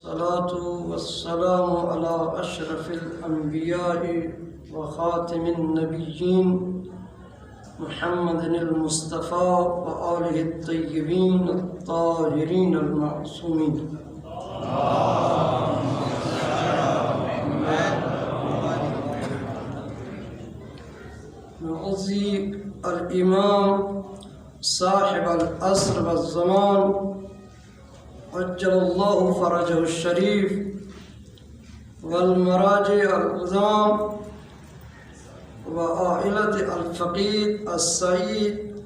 الصلاة والسلام على أشرف الأنبياء وخاتم النبيين محمد المصطفى وآله الطيبين الطاهرين المعصومين. نعزي الإمام صاحب العصر والزمان عجل الله فرجه الشريف والمراجع العظام وعائلة الفقيد السعيد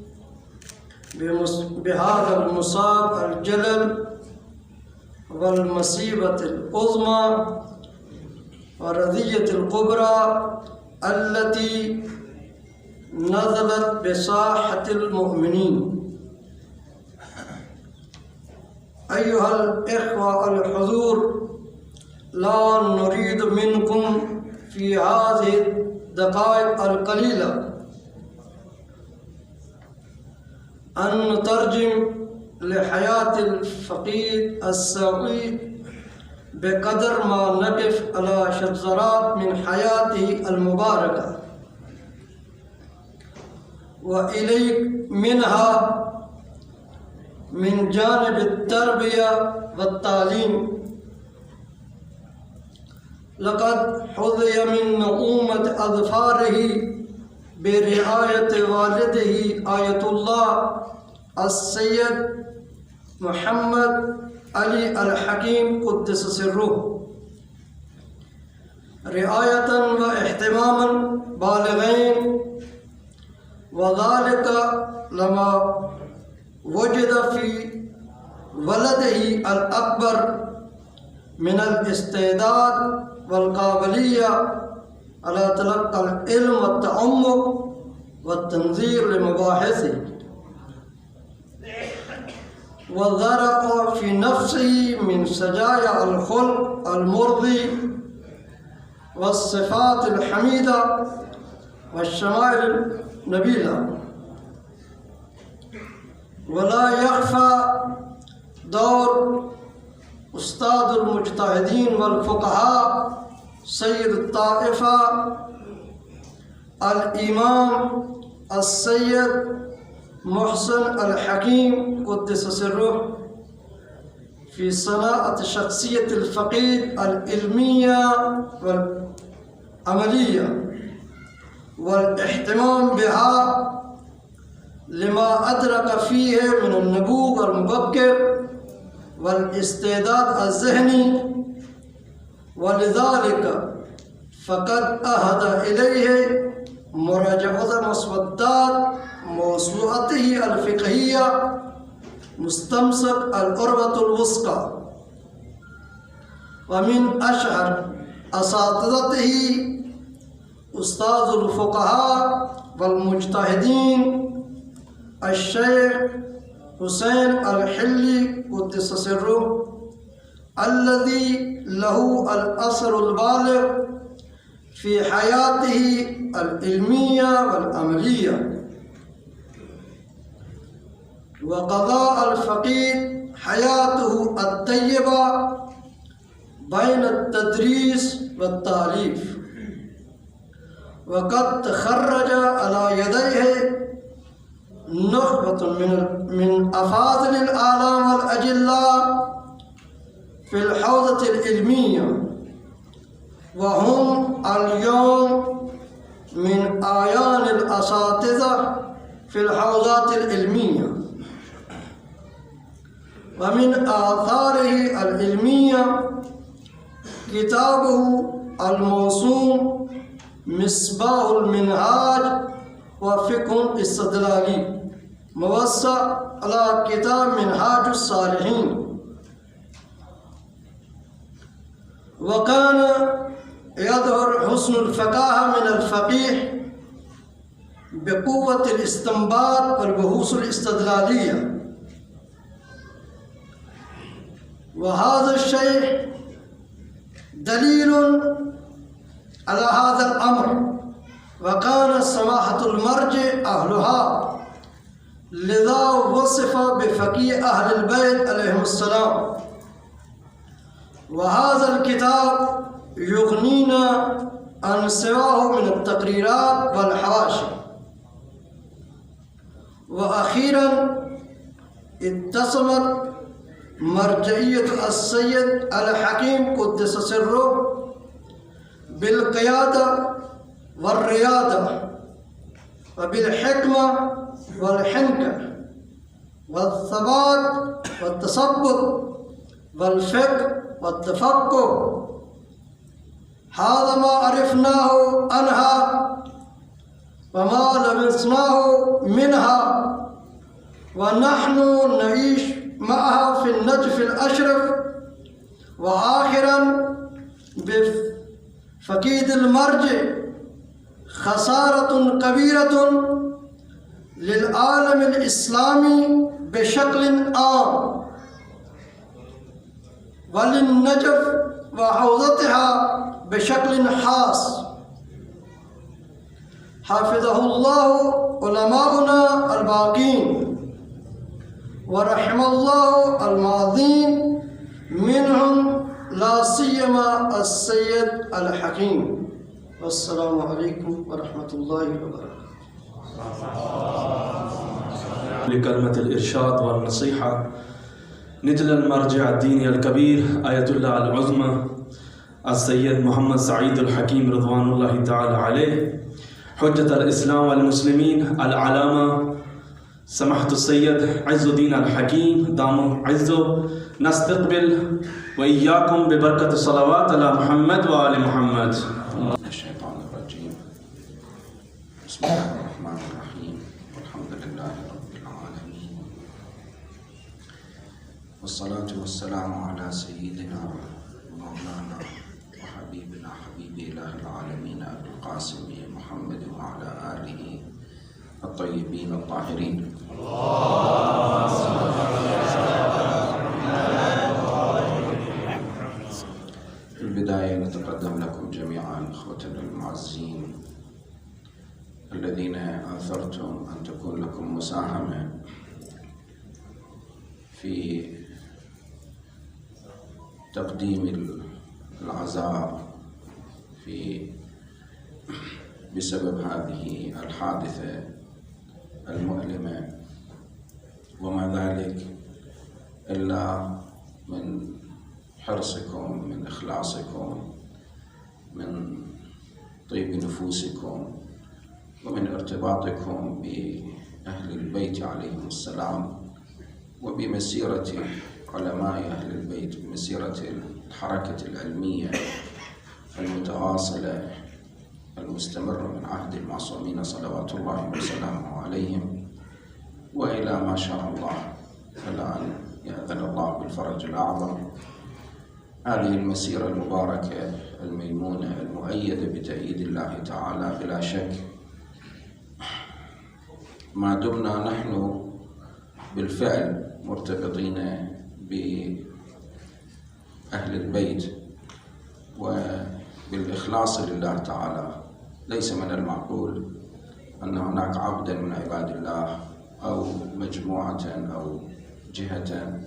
بهذا المصاب الجلل والمصيبة العظمى والرذية الكبرى التي نزلت بساحة المؤمنين. أيها الإخوة الحضور، لا نريد منكم في هذه الدقائق القليلة أن نترجم لحياة الفقيد السعيد بقدر ما نقف على شذرات من حياته المباركة وإليك منها من جانب التربية والتعليم. لقد حظي من نعومة أظفاره برعاية والده آية الله السيد محمد علي الحكيم قدس سره، رعاية واهتماما بالغين، وذلك لما وجد في ولده الأكبر من الاستعداد والقابلية على تلقي العلم والتعمق والتنظير لمباحثه، وزرع في نفسه من سجايا الخلق المرضي والصفات الحميدة والشمائل النبيلة. ولا يخفى دور أستاذ المجتهدين والفقهاء سيد الطائفة الإمام السيد محسن الحكيم قدس سره في صناعة شخصية الفقيد العلمية والعملية والاهتمام بها لما أدرك فيه من النبوغ المبكر والاستعداد الذهني، ولذلك فقد أهدى إليه مراجعة مسودات موسوعته الفقهية مستمسك العروة الوثقى. ومن أشهر أساتذته أستاذ الفقهاء والمجتهدين الشيخ حسين الحلي قدس سره، الذي له الأثر البالغ في حياته العلمية والعملية. وقضى الفقيد حياته الطيبة بين التدريس والتأليف، وقد تخرج على يديه نخبة من أفاضل الأعلام والأجلاء في الحوزة العلمية، وهم اليوم من أعيان الأساتذة في الحوزات العلمية. ومن آثاره العلمية كتابه الموسوم مصباح المنهاج وفقه استدلالي موسع على كتاب منهاج الصالحين. وكان يظهر حسن الفقاهة من الفقيه بقوة الاستنباط والبحوث الاستدلالية، وهذا الشيء دليل على هذا الأمر، وكان سماحة المرجع أهلها لذا وصف بفقيه أهل البيت عليهم السلام، وهذا الكتاب يغنينا عن سواه من التقريرات والحواشي. وأخيرا اتسمت مرجعية السيد الحكيم قدس سره بالقيادة والريادة وبالحكمة والحنكة والثبات والتثبت والفقه والتفقه. هذا ما عرفناه عنها وما لمسناه منها، ونحن نعيش معها في النجف الأشرف. وآخرا بفقيد المرجع خسارة كبيرة للعالم الإسلامي بشكل عام وللنجف وحوزتها بشكل خاص. حفظه الله علماؤنا الباقين ورحم الله الماضين منهم لا سيما السيد الحكيم. والسلام عليكم ورحمة الله وبركاته. لكلمة الإرشاد والنصيحة نجل المرجع الديني الكبير آية الله العظمى السيد محمد سعيد الحكيم رضوان الله تعالى عليه، حجة الإسلام والمسلمين العلامة سماحة السيد عز الدين الحكيم دام عزه، نستقبل وإياكم ببركة الصلوات على محمد وآل محمد. الشيطان الرجيم. بسم الله الرحمن الرحيم. والحمد لله رب العالمين، والصلاة والسلام على سيدنا مولانا وحبيبنا حبيب إله العالمين أبي القاسم محمد وعلى آله الطيبين الطاهرين. في البداية نتقدم لكم جميعا إخوتنا المعزين الذين آثرتم أن تكون لكم مساهمة في تقديم العزاء بسبب هذه الحادثة المؤلمة، وما ذلك إلا من حرصكم، من إخلاصكم، من طيب نفوسكم، ومن ارتباطكم بأهل البيت عليهم السلام، وبمسيرة علماء أهل البيت، بمسيرة الحركة العلمية المتواصلة المستمرة من عهد المعصومين صلوات الله وسلامه عليهم وإلى ما شاء الله الآن يأذن الله بالفرج الأعظم. هذه المسيرة المباركة الميمونة المؤيدة بتأييد الله تعالى بلا شك، ما دمنا نحن بالفعل مرتبطين بأهل البيت وبالإخلاص لله تعالى، ليس من المعقول أن هناك عبدا من عباد الله أو مجموعة أو جهة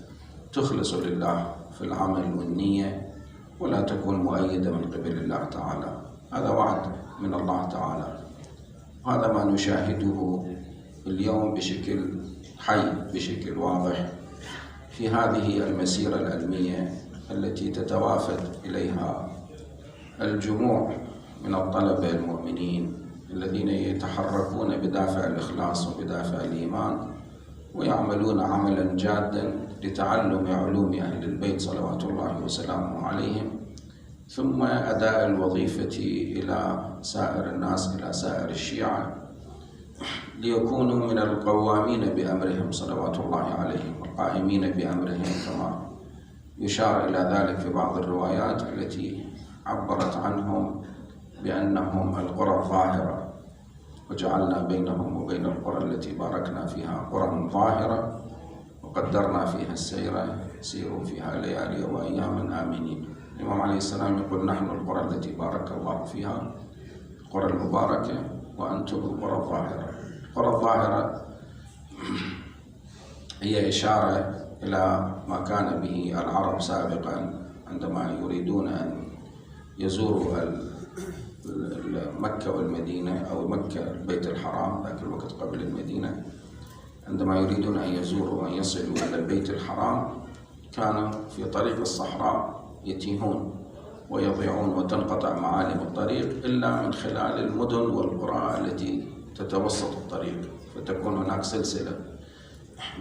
تخلص لله في العمل والنية ولا تكون مؤيدة من قبل الله تعالى. هذا وعد من الله تعالى، هذا ما نشاهده اليوم بشكل حي، بشكل واضح في هذه المسيرة العلمية التي تتوافد إليها الجموع من الطلبة المؤمنين الذين يتحركون بدافع الإخلاص وبدافع الإيمان ويعملون عملا جادا لتعلم علوم أهل البيت صلوات الله وسلامه عليهم، ثم أداء الوظيفة إلى سائر الناس، إلى سائر الشيعة، ليكونوا من القوامين بأمرهم صلوات الله عليهم والقائمين بأمرهم، كما يشار إلى ذلك في بعض الروايات التي عبرت عنهم بأنهم القرى الظاهرة، وجعلنا بينهم وبين القرى التي باركنا فيها قرى ظاهرة وقدرنا فيها السير، سيروا فيها ليالي وأياما آمنين. الإمام عليه السلام يقول: نحن القرى التي بارك الله فيها، القرى المباركة، وأنتم القرى الظاهرة. القرى الظاهرة هي إشارة إلى ما كان به العرب سابقا عندما يريدون أن يزوروا مكة والمدينة، أو مكة البيت الحرام ذاك الوقت قبل المدينة، عندما يريدون أن يزوروا وأن يصلوا إلى البيت الحرام كانوا في طريق الصحراء يتيهون ويضيعون وتنقطع معالم الطريق إلا من خلال المدن والقرى التي تتوسط الطريق، فتكون هناك سلسلة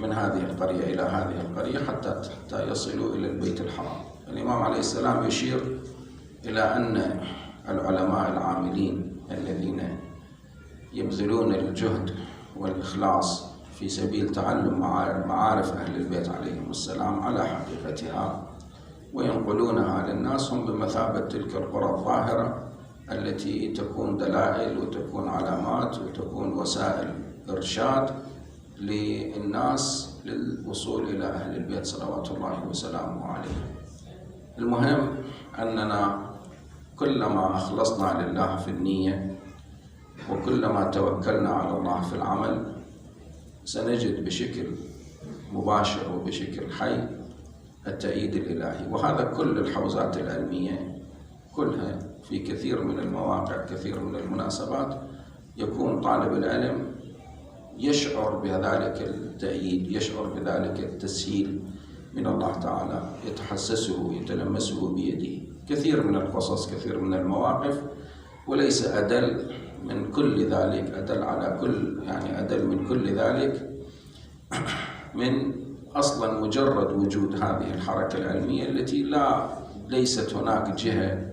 من هذه القرية إلى هذه القرية حتى يصلوا إلى البيت الحرام. الإمام عليه السلام يشير إلى أن العلماء العاملين الذين يبذلون الجهد والإخلاص في سبيل تعلم معارف أهل البيت عليهم السلام على حقيقتها وينقلونها للناس هم بمثابة تلك القرى الظاهرة التي تكون دلائل وتكون علامات وتكون وسائل إرشاد للناس للوصول إلى أهل البيت صلوات الله وسلامه عليهم. المهم أننا كلما أخلصنا لله في النية وكلما توكلنا على الله في العمل سنجد بشكل مباشر وبشكل حي التأييد الإلهي. وهذا كل الحوزات العلمية كلها في كثير من المواقع، كثير من المناسبات يكون طالب العلم يشعر بذلك التأييد، يشعر بذلك التسهيل من الله تعالى، يتحسسه يتلمسه بيده. كثير من القصص، كثير من المواقف، وليس أدل من كل ذلك، أدل على كل أدل من كل ذلك من أصلا مجرد وجود هذه الحركة العلمية التي ليست هناك جهة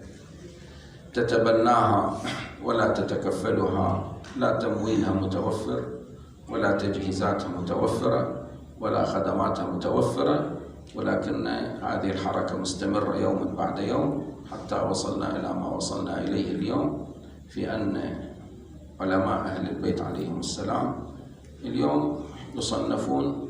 تتبناها ولا تتكفلها، لا تمويلها متوفر ولا تجهيزاتها متوفرة ولا خدماتها متوفرة، ولكن هذه الحركة مستمرة يوم بعد يوم حتى وصلنا إلى ما وصلنا إليه اليوم، في أن علماء أهل البيت عليهم السلام اليوم يصنفون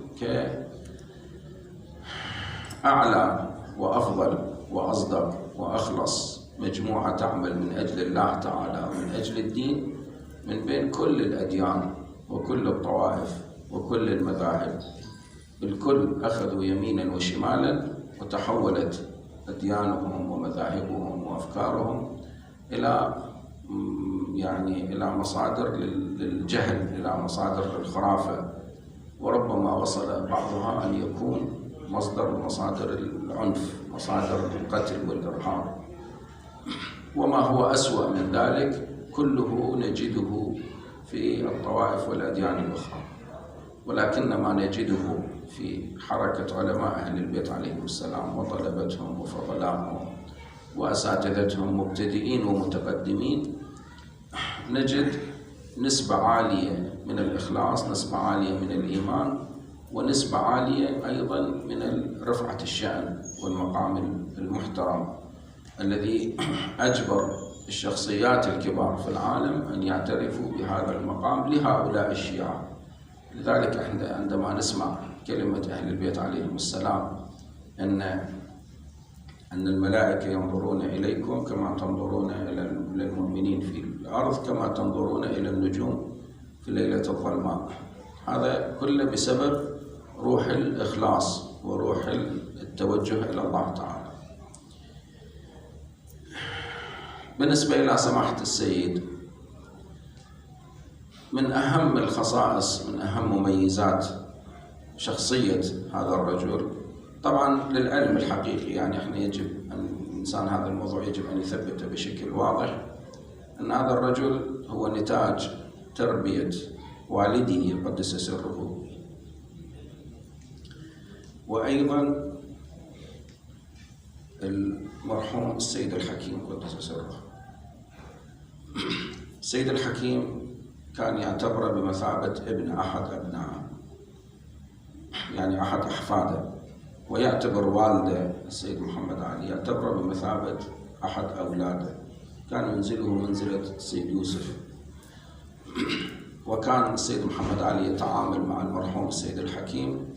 كأعلى وأفضل وأصدق وأخلص مجموعة تعمل من أجل الله تعالى ومن أجل الدين من بين كل الأديان وكل الطوائف وكل المذاهب. الكل أخذوا يمينا وشمالا وتحولت أديانهم ومذاهبهم وأفكارهم إلى مصادر للجهل، إلى مصادر للخرافة، وربما وصل بعضها أن يكون مصدر من مصادر العنف، مصادر القتل والإرهاب. وما هو أسوأ من ذلك كله نجده في الطوائف والأديان الأخرى، ولكن ما نجده في حركة علماء أهل البيت عليهم السلام وطلبتهم وفضلائهم وأساتذتهم مبتدئين ومتقدمين نجد نسبة عالية من الإخلاص، نسبة عالية من الإيمان، ونسبة عالية أيضا من رفعة الشأن والمقام المحترم الذي أجبر الشخصيات الكبار في العالم أن يعترفوا بهذا المقام لهؤلاء الشيعة. لذلك عندما نسمع كلمة أهل البيت عليهم السلام أن الملائكة ينظرون إليكم كما تنظرون إلى المؤمنين في الأرض، كما تنظرون إلى النجوم في ليلة الظلماء، هذا كله بسبب روح الإخلاص وروح التوجه إلى الله تعالى. بالنسبة إلى سماحة السيد، من أهم الخصائص، من أهم مميزات شخصية هذا الرجل، طبعا للعلم الحقيقي احنا يجب أن الإنسان هذا الموضوع يجب أن يثبته بشكل واضح، أن هذا الرجل هو نتاج تربية والده قدس سره، وأيضا المرحوم السيد الحكيم قدس سره. السيد الحكيم كان يعتبر بمثابة ابن أحد أبنائه، أحد أحفاده، ويعتبر والده السيد محمد علي يعتبر بمثابة أحد أولاده، كان ينزله منزلة السيد يوسف. وكان السيد محمد علي يتعامل مع المرحوم السيد الحكيم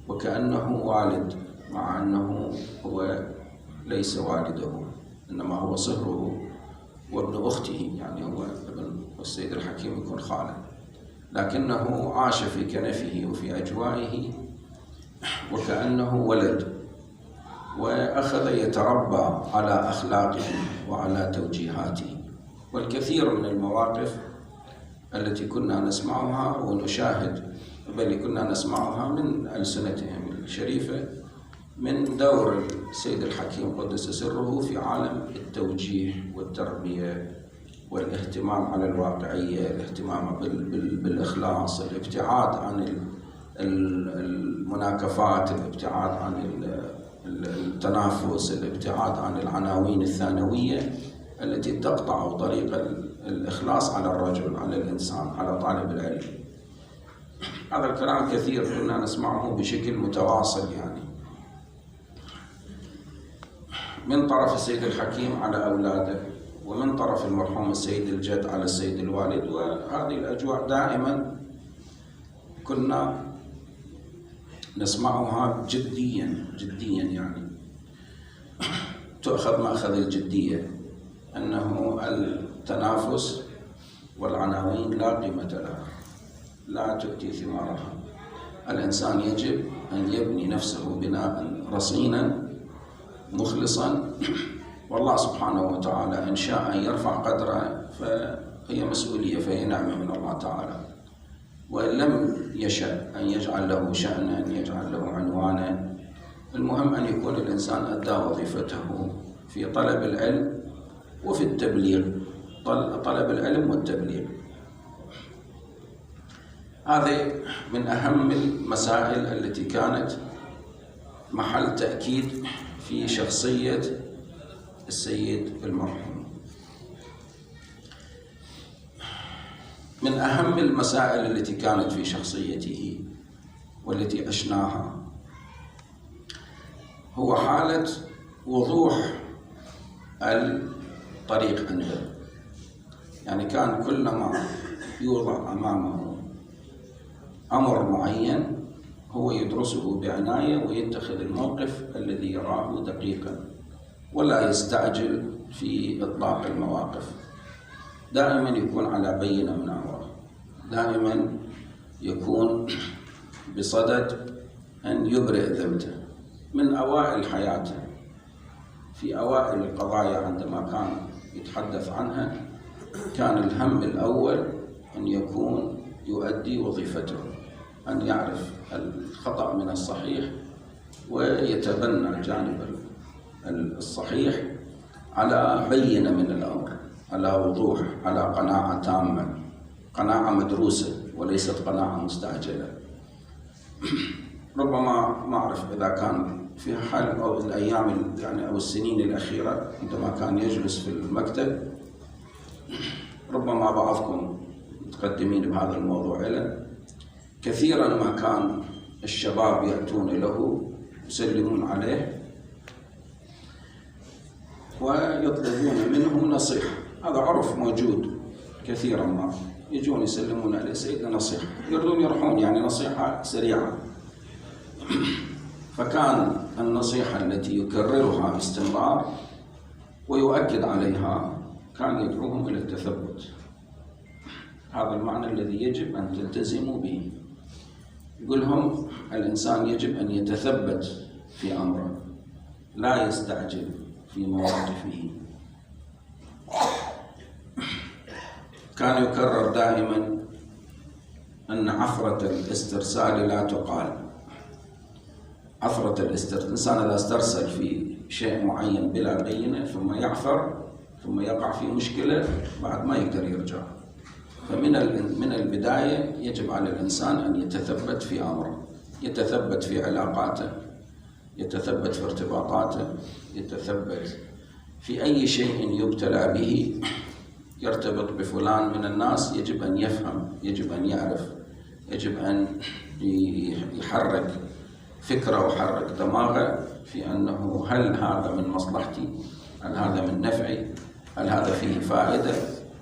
وكأنه والد، مع أنه هو ليس والده، إنما هو صهره وابن أخته، هو ابن السيد الحكيم يكون خاله، لكنه عاش في كنفه وفي أجوائه وكأنه ولد، وأخذ يتربى على أخلاقه وعلى توجيهاته. والكثير من المواقف التي كنا نسمعها ونشاهد، بل كنا نسمعها من ألسنتهم الشريفة، من دور السيد الحكيم قدس سره في عالم التوجيه والتربية والاهتمام على الواقعية، الاهتمام بالإخلاص، الابتعاد عن المناكفات، الابتعاد عن التنافس، الابتعاد عن العناوين الثانوية التي تقطع طريق الإخلاص على الرجل، على الإنسان، على طالب العلم. هذا الكلام كثير كنا نسمعه بشكل متواصل، يعني من طرف السيد الحكيم على أولاده، ومن طرف المرحوم السيد الجد على السيد الوالد. وهذه الأجواء دائما كنا نسمعها جديا يعني تؤخذ مأخذ الجدية، أنه التنافس والعناوين لا قيمة لها، لا تؤتي ثمارها. الإنسان يجب أن يبني نفسه بناء رصينا مخلصا، والله سبحانه وتعالى إن شاء أن يرفع قدره فهي مسؤولية، فهي نعمة من الله تعالى، وإن لم يشأ أن يجعل له شأنا، أن يجعل له عنوانا. المهم أن يكون الإنسان أدى وظيفته في طلب العلم وفي التبليغ، طلب العلم والتبليغ. هذه من أهم المسائل التي كانت محل تأكيد في شخصية السيد المرحوم. من أهم المسائل التي كانت في شخصيته والتي عشناها هو حالة وضوح الطريق عنده. يعني كان كلما يوضع أمامه أمر معين هو يدرسه بعناية ويتخذ الموقف الذي يراه دقيقا، ولا يستعجل في إطلاق المواقف. دائما يكون على بينة من أمره، دائما يكون بصدد أن يبرئ ذمته. من أوائل حياته، في أوائل القضايا عندما كان يتحدث عنها، كان الهم الأول أن يكون يؤدي وظيفته، أن يعرف الخطأ من الصحيح ويتبنى الجانب الصحيح على بينة من الأمر، على وضوح، على قناعة تامة، قناعة مدروسة وليست قناعة مستعجلة. ربما ما أعرف إذا كان في حال أو الأيام يعني أو السنين الأخيرة عندما كان يجلس في المكتب، ربما بعضكم متقدمين بهذا الموضوع له، كثيرا ما كان الشباب يأتون له يسلمون عليه ويطلبون منه نصيحة. هذا عرف موجود، كثيرا ما يجون يسلمون عليه سيدنا نصيحة، يريدون يروحون، يعني نصيحة سريعة. فكان النصيحة التي يكررها باستمرار ويؤكد عليها كان يدعوهم إلى التثبت. هذا المعنى الذي يجب أن تلتزموا به. يقول لهم الإنسان يجب أن يتثبت في أمره، لا يستعجل في مواقفه. كان يكرر دائما أن عثرة الاسترسال لا تقال. عثرة الإنسان إذا استرسل في شيء معين بلا بينة ثم يعثر ثم يقع في مشكلة بعد ما يقدر يرجع. فمن البداية يجب على الإنسان أن يتثبت في أمره، يتثبت في علاقاته، يتثبت في ارتباطاته، يتثبت في أي شيء يبتلى به. يرتبط بفلان من الناس يجب أن يفهم، يجب أن يعرف، يجب أن يحرك فكرة ويحرك دماغه في أنه هل هذا من مصلحتي؟ هل هذا من نفعي؟ هل هذا فيه فائدة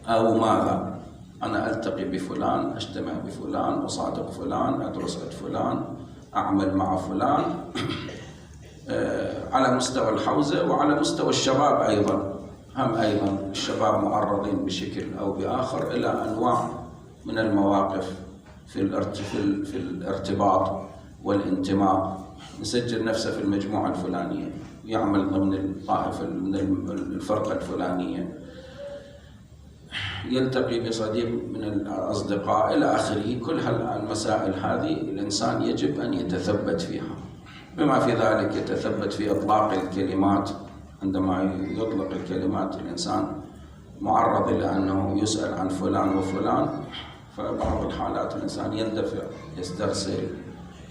أو ماذا؟ أنا ألتقي بفلان، أجتمع بفلان، أصادق فلان، أدرس عند فلان، أعمل مع فلان، على مستوى الحوزة وعلى مستوى الشباب أيضا. هم أيضا الشباب معرضين بشكل أو بآخر إلى أنواع من المواقف في الارتباط والانتماء. نسجل نفسه في المجموعة الفلانية، يعمل ضمن الطائفة من الفرقة الفلانية، يلتقي بصديق من الأصدقاء إلى آخره. كل المسائل هذه الإنسان يجب أن يتثبت فيها، بما في ذلك يتثبت في إطلاق الكلمات. عندما يطلق الكلمات الإنسان معرض إلى أنه يسأل عن فلان وفلان، فبعض الحالات الإنسان يندفع، يسترسل،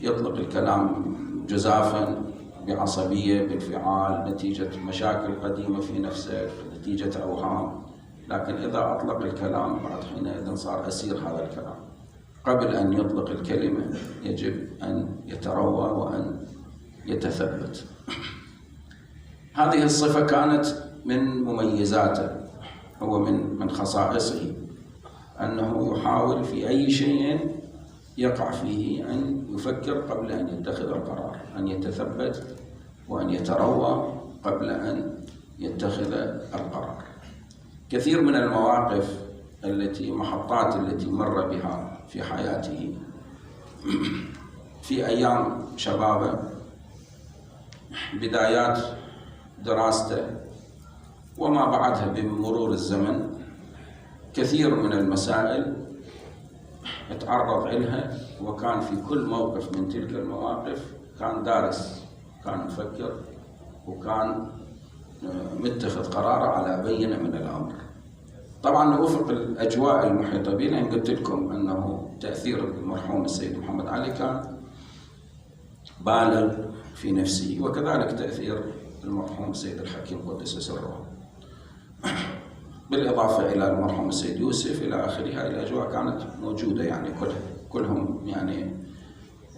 يطلق الكلام جزافا بعصبية بانفعال نتيجة مشاكل قديمة في نفسه، نتيجة أوهام. لكن إذا أطلق الكلام بعد حينئذ صار أسير هذا الكلام. قبل أن يطلق الكلمة يجب أن يتروى وأن يتثبت. هذه الصفة كانت من مميزاته، هو من خصائصه، أنه يحاول في أي شيء يقع فيه أن يفكر قبل أن يتخذ القرار، أن يتثبت وأن يتروى قبل أن يتخذ القرار. كثير من المواقف محطات التي مر بها في حياته في أيام شبابه، بدايات دراسته وما بعدها بمرور الزمن، كثير من المسائل اتعرض لها، وكان في كل موقف من تلك المواقف كان دارس، كان مفكر، وكان متخذ قراره على بينة من الأمر. طبعا وفق الأجواء المحيطة بنا، قلت لكم أنه تأثير المرحوم السيد محمد علي كان بالغ في نفسه، وكذلك تأثير المرحوم السيد الحكيم قدس سره، بالإضافة إلى المرحوم السيد يوسف إلى آخره. هذه الأجواء كانت موجودة، يعني كلهم يعني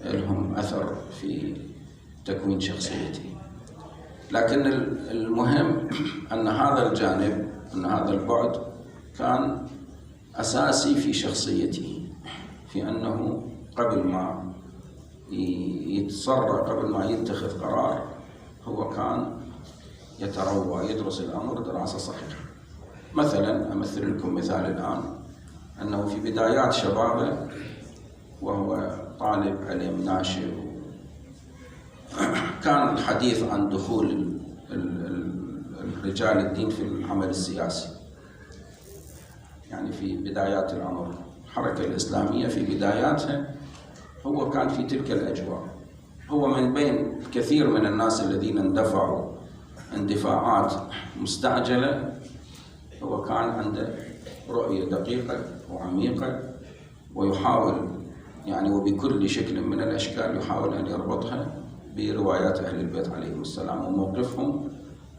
لهم أثر في تكوين شخصيته. لكن المهم أن هذا الجانب، أن هذا البعد كان أساسي في شخصيته، في أنه قبل ما يتصرف، قبل ما يتخذ قرار، هو كان يتروى، يدرس الأمر دراسة صحيحة. مثلا أمثل لكم مثال الآن، أنه في بدايات شبابه وهو طالب علم ناشئ، كان الحديث عن دخول رجال الدين في العمل السياسي، يعني في بدايات الأمر. الحركة الإسلامية في بداياتها هو كان في تلك الأجواء، هو من بين كثير من الناس الذين اندفعوا اندفاعات مستعجلة، هو كان عنده رؤية دقيقة وعميقة، ويحاول يعني وبكل شكل من الأشكال يحاول أن يربطها بروايات أهل البيت عليهم السلام وموقفهم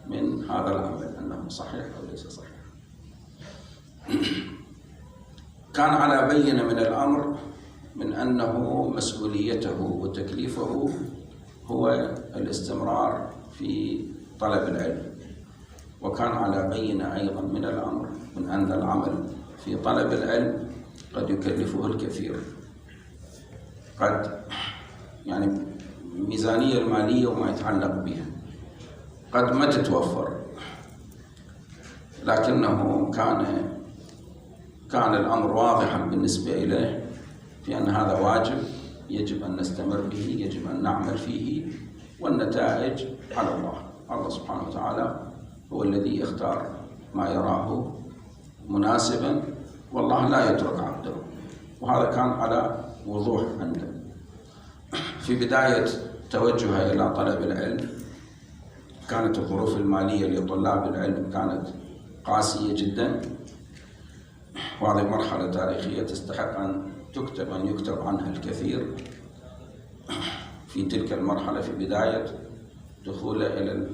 من هذا العمل، أنه صحيح أو ليس صحيح. كان على بينة من الأمر من أنه مسؤوليته وتكليفه هو الاستمرار في طلب العلم، وكان على بينة أيضا من الأمر من أن العمل في طلب العلم قد يكلفه الكثير، قد يعني الميزانية المالية وما يتعلق بها قد ما تتوفر، لكنه كان الأمر واضحا بالنسبة إليه في أن هذا واجب يجب أن نستمر به، يجب أن نعمل فيه، والنتائج على الله سبحانه وتعالى هو الذي يختار ما يراه مناسبا، والله لا يترك عبده. وهذا كان على وضوح عنده. في بداية توجهه إلى طلب العلم كانت الظروف المالية لطلاب العلم كانت قاسية جدا، وهذه مرحلة تاريخية تستحق أن يكتب عنها الكثير. في تلك المرحلة في بداية دخوله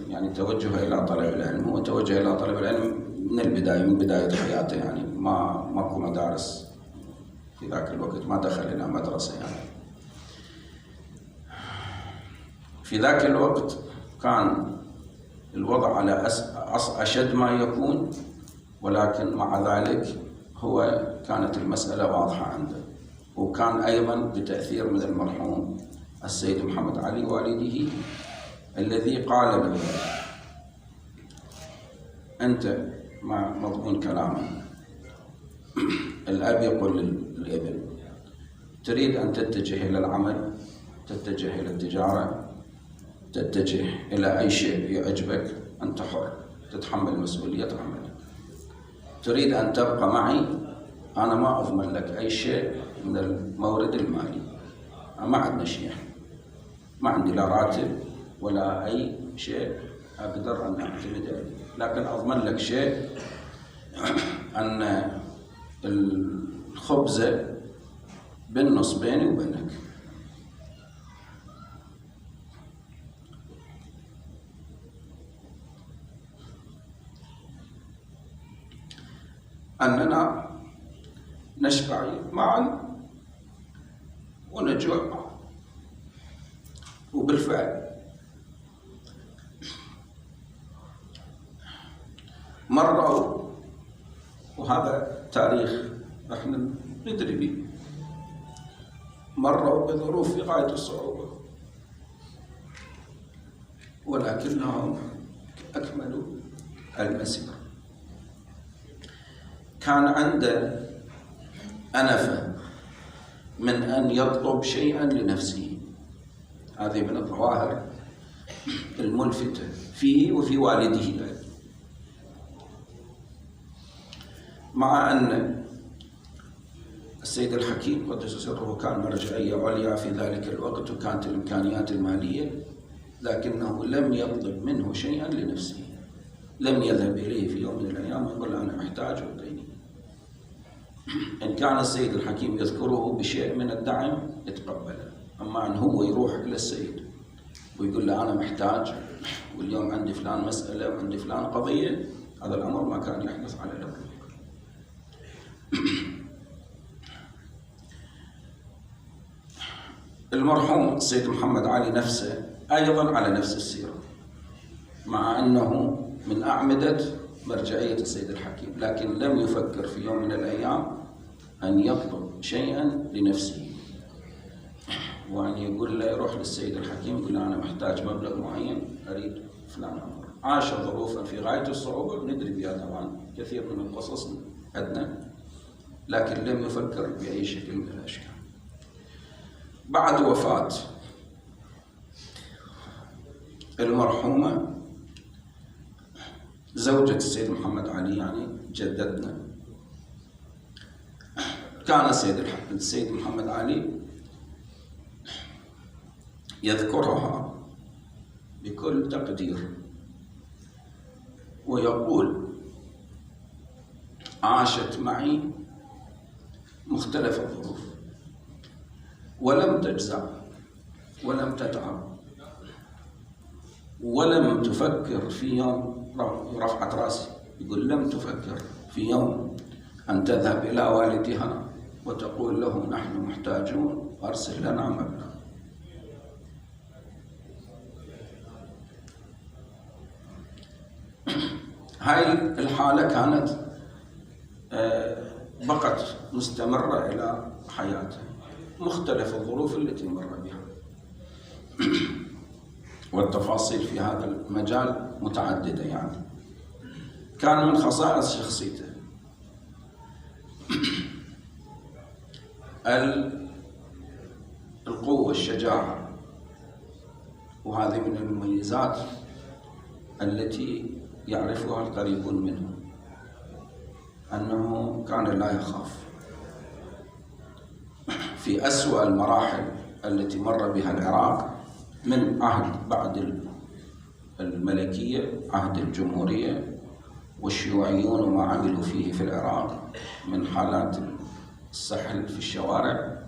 يعني توجهه إلى طلب العلم، هو توجه إلى طلب العلم من بداية حياته، يعني ماكو مدارس في ذاك الوقت، ما دخل إلى مدرسة يعني. في ذاك الوقت كان الوضع على أشد ما يكون، ولكن مع ذلك كانت المسألة واضحة عنده، وكان أيضا بتأثير من المرحوم السيد محمد علي والده، الذي قال له: أنت مع مضمون كلامه الأب يقول للابن: تريد أن تتجه إلى العمل، تتجه إلى التجارة، تتجه إلى أي شيء يعجبك أنت حر، تتحمل مسؤولية عملك. تريد أن تبقى معي، أنا ما أضمن لك أي شيء من المورد المالي، ما عندنا شيء، ما عندي لا راتب ولا أي شيء أقدر أن أعتمد عليه، لكن أضمن لك شيء، أن الخبزة بالنص بيني وبينك. أننا نشبع معا ونجوع معا. وبالفعل مروا، وهذا تاريخ احنا ندري به، مروا بظروف في غاية الصعوبة، ولكنهم أكملوا المسيرة. كان عنده أنفة من أن يطلب شيئا لنفسه، هذه من الظواهر الملفتة فيه وفي والده، مع أن السيد الحكيم قدس سره كان مرجعية عليا في ذلك الوقت وكانت الإمكانيات المالية، لكنه لم يطلب منه شيئا لنفسه، لم يذهب إليه في يوم من الأيام ويقول أنا محتاج وأعطيني. إن كان السيد الحكيم يذكره بشيء من الدعم يتقبله، أما أن هو يروح إلى السيد ويقول له أنا محتاج واليوم عندي فلان مسألة وعندي فلان قضية، هذا الأمر ما كان يحدث على الأمر. المرحوم السيد محمد علي نفسه أيضا على نفس السيرة، مع أنه من أعمدة مرجعية السيد الحكيم، لكن لم يفكر في يوم من الأيام أن يطلب شيئا لنفسه، وأن يقول له يروح للسيد الحكيم يقول أنا محتاج مبلغ معين أريد فلان أمر. عاش ظروفا في غاية الصعوبة ندري بها طبعا كثير من القصص عندنا، لكن لم يفكر بأي شكل من الأشكال. بعد وفاة المرحومة زوجة السيد محمد علي، يعني جدتنا، كان السيد محمد علي يذكرها بكل تقدير ويقول عاشت معي مختلف الظروف ولم تجزع ولم تتعب ولم تفكر في يوم، رفعت راسي يقول لم تفكر في يوم أن تذهب إلى والدها وتقول له نحن محتاجون أرسل لنا مبلغ. هاي الحالة كانت بقت مستمرة إلى حياتها، مختلف الظروف التي مر بها، والتفاصيل في هذا المجال متعددة. يعني كان من خصائص شخصيته القوة، الشجاعة، وهذه من المميزات التي يعرفها القريبون منه، أنه كان لا يخاف. في أسوأ المراحل التي مر بها العراق من عهد بعد الملكية، عهد الجمهورية والشيوعيون وما عملوا فيه في العراق من حالات السحل في الشوارع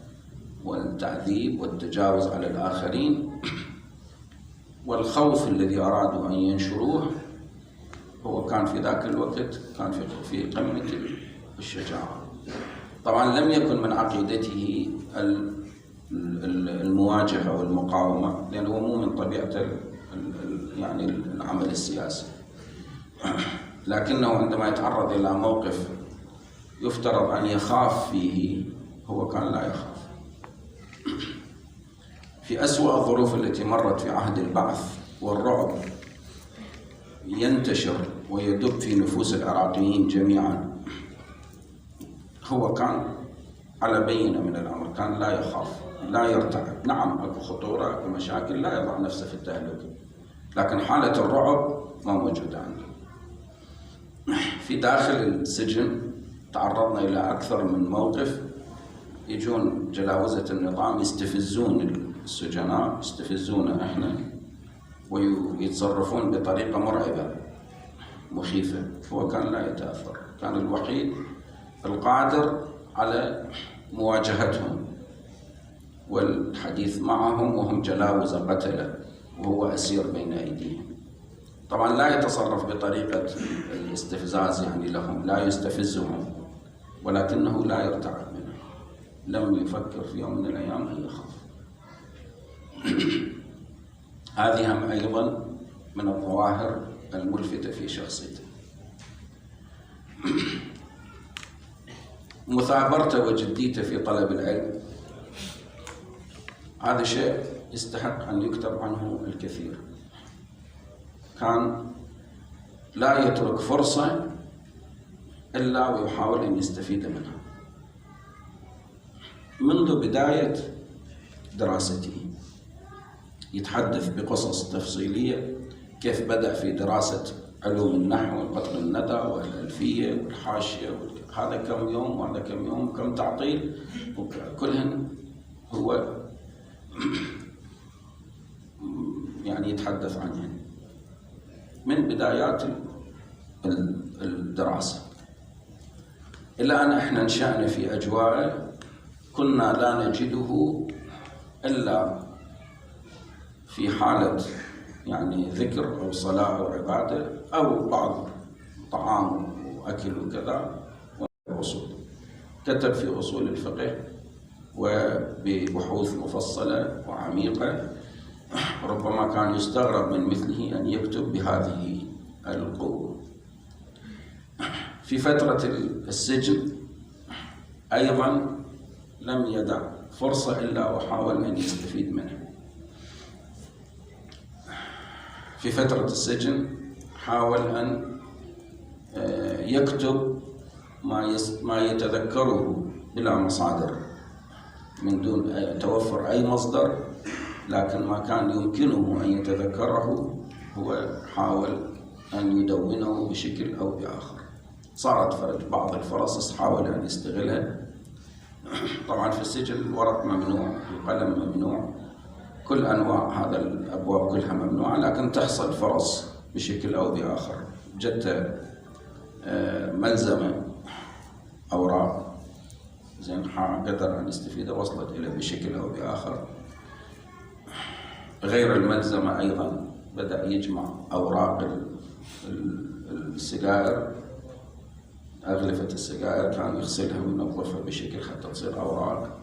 والتعذيب والتجاوز على الآخرين والخوف الذي أرادوا أن ينشروه، هو كان في ذاك الوقت كان في قمة الشجاعة. طبعا لم يكن من عقيدته المواجهة والمقاومة، لأنه هو مو من طبيعته يعني العمل السياسي، لكنه عندما يتعرض إلى موقف يفترض أن يخاف فيه هو كان لا يخاف. في أسوأ الظروف التي مرت في عهد البعث والرعب ينتشر ويدب في نفوس العراقيين جميعا، هو كان على بينة من الأمر، كان لا يخاف. لا يرتعب. نعم اكو خطورة اكو مشاكل، لا يضع نفسه في التهلكة، لكن حالة الرعب ما موجودة عنده. في داخل السجن تعرضنا إلى أكثر من موقف، يجون جلاوزة النظام يستفزون السجناء، يستفزونا احنا، ويتصرفون بطريقة مرعبة مخيفة. هو كان لا يتأثر، كان الوحيد القادر على مواجهتهم والحديث معهم وهم جلاوزة قتلة وهو أسير بين أيديهم. طبعا لا يتصرف بطريقة الاستفزاز يعني لهم، لا يستفزهم، ولكنه لا يرتعب منهم، لم يفكر في يوم من الأيام أن يخاف. هذه هم أيضا من الظواهر الملفتة في شخصيته. مثابرته وجديته في طلب العلم، هذا شيء يستحق أن يكتب عنه الكثير. كان لا يترك فرصة إلا ويحاول أن يستفيد منها. منذ بداية دراسته يتحدث بقصص تفصيلية، كيف بدأ في دراسة علوم النحو والقطر الندى والألفية والحاشية، هذا كم يوم وهذا كم يوم كم تعطيل، وكلهن هو يعني يتحدث عنهن من بدايات الدراسة. إلا أن إحنا نشأنا في أجواء كنا لا نجده إلا في حالة يعني ذكر أو صلاة أو عبادة أو بعض طعام وأكل وكذا. وأصول، كتب في أصول الفقه وببحوث مفصلة وعميقة، ربما كان يستغرب من مثله أن يكتب بهذه القوة. في فترة السجن أيضا لم يدع فرصة إلا وحاول أن يستفيد منها. في فترة السجن حاول أن يكتب ما يتذكره بلا مصادر، من دون توفر أي مصدر، لكن ما كان يمكنه أن يتذكره هو حاول أن يدونه بشكل أو بآخر. صارت بعض الفرص حاول أن يستغلها. طبعا في السجن الورق ممنوع، القلم ممنوع، كل أنواع هذا الأبواب كلها ممنوعة، لكن تحصل فرص بشكل أو بآخر. جت ملزمة أوراق زين قدر أن يستفيد، وصلت إلى بشكل أو بآخر. غير الملزمة أيضا بدأ يجمع أوراق السجائر، أغلفة السجائر كان يغسلها وينظفها بشكل حتى تصير أوراق،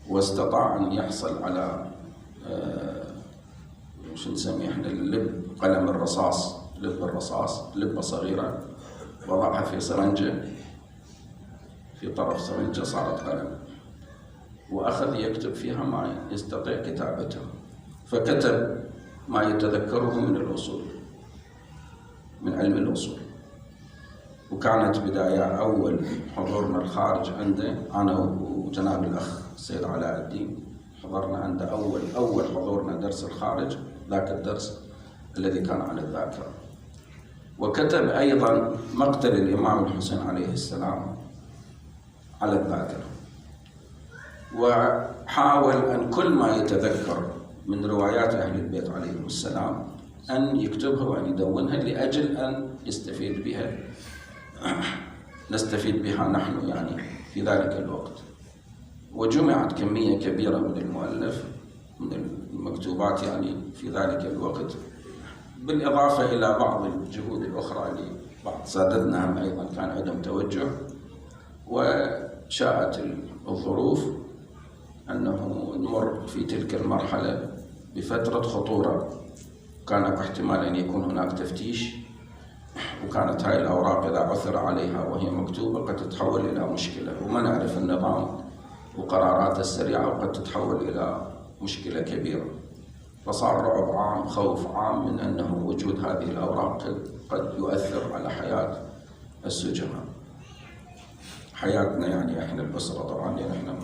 واستطاع أن يحصل على شو نسميه احنا اللب، قلم الرصاص، لب الرصاص، لبة صغيرة وضعها في سرنجة، في طرف سرنجة صارت قلم، وأخذ يكتب فيها ما يستطيع كتابته. فكتب ما يتذكره من الأصول، من علم الأصول. وكانت بداية أول حضورنا الخارج عنده، أنا وجناب الأخ السيد علاء الدين حضرنا عنده أول حضورنا درس الخارج، ذاك الدرس الذي كان على الذاكرة. وكتب أيضا مقتل الإمام الحسين عليه السلام على الذاكرة، وحاول أن كل ما يتذكر من روايات أهل البيت عليهم السلام أن يكتبها وأن يدونها، لأجل أن يستفيد بها، نستفيد بها نحن يعني في ذلك الوقت. وجمعت كمية كبيرة من المؤلف، من المكتوبات يعني في ذلك الوقت، بالإضافة إلى بعض الجهود الأخرى لبعض سادتنا هم أيضا كان عندهم توجه. وشاءت الظروف أنه نمر في تلك المرحلة بفترة خطورة، كان احتمال أن يكون هناك تفتيش، وكانت هاي الأوراق إذا عثر عليها وهي مكتوبة قد تتحول إلى مشكلة، وما نعرف النظام وقراراته السريعة، وقد تتحول إلى مشكلة كبيرة. فصار رعب عام، خوف عام من أنه وجود هذه الأوراق قد يؤثر على حياة السجناء، حياتنا يعني إحنا الأسرة طبعا، يعني إحنا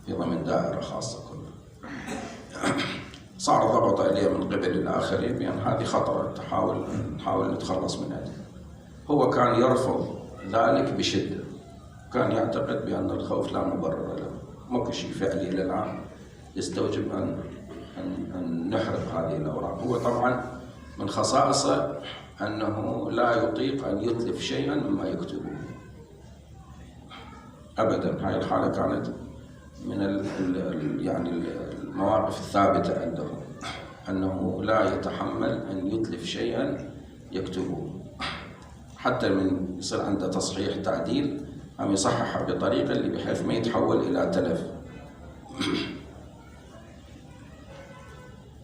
في ضمن دائرة خاصة كلها. صار ضغط عليه من قبل الآخرين بأن هذه خطرة نحاول نتخلص منها. هو كان يرفض ذلك بشدة، كان يعتقد بأن الخوف لا مبرر له، ماكو شيء فعلي إلى الآن يستوجب أن نحرق هذه الأوراق. هو طبعا من خصائصه أنه لا يطيق أن يتلف شيئا مما يكتبه أبدا. هاي الحالة كانت من يعني المواقف الثابتة عنده، أنه لا يتحمل أن يتلف شيئا يكتبه، حتى من يصير عنده تصحيح تعديل أم يصححها بطريقة اللي بحيث ما يتحول إلى تلف.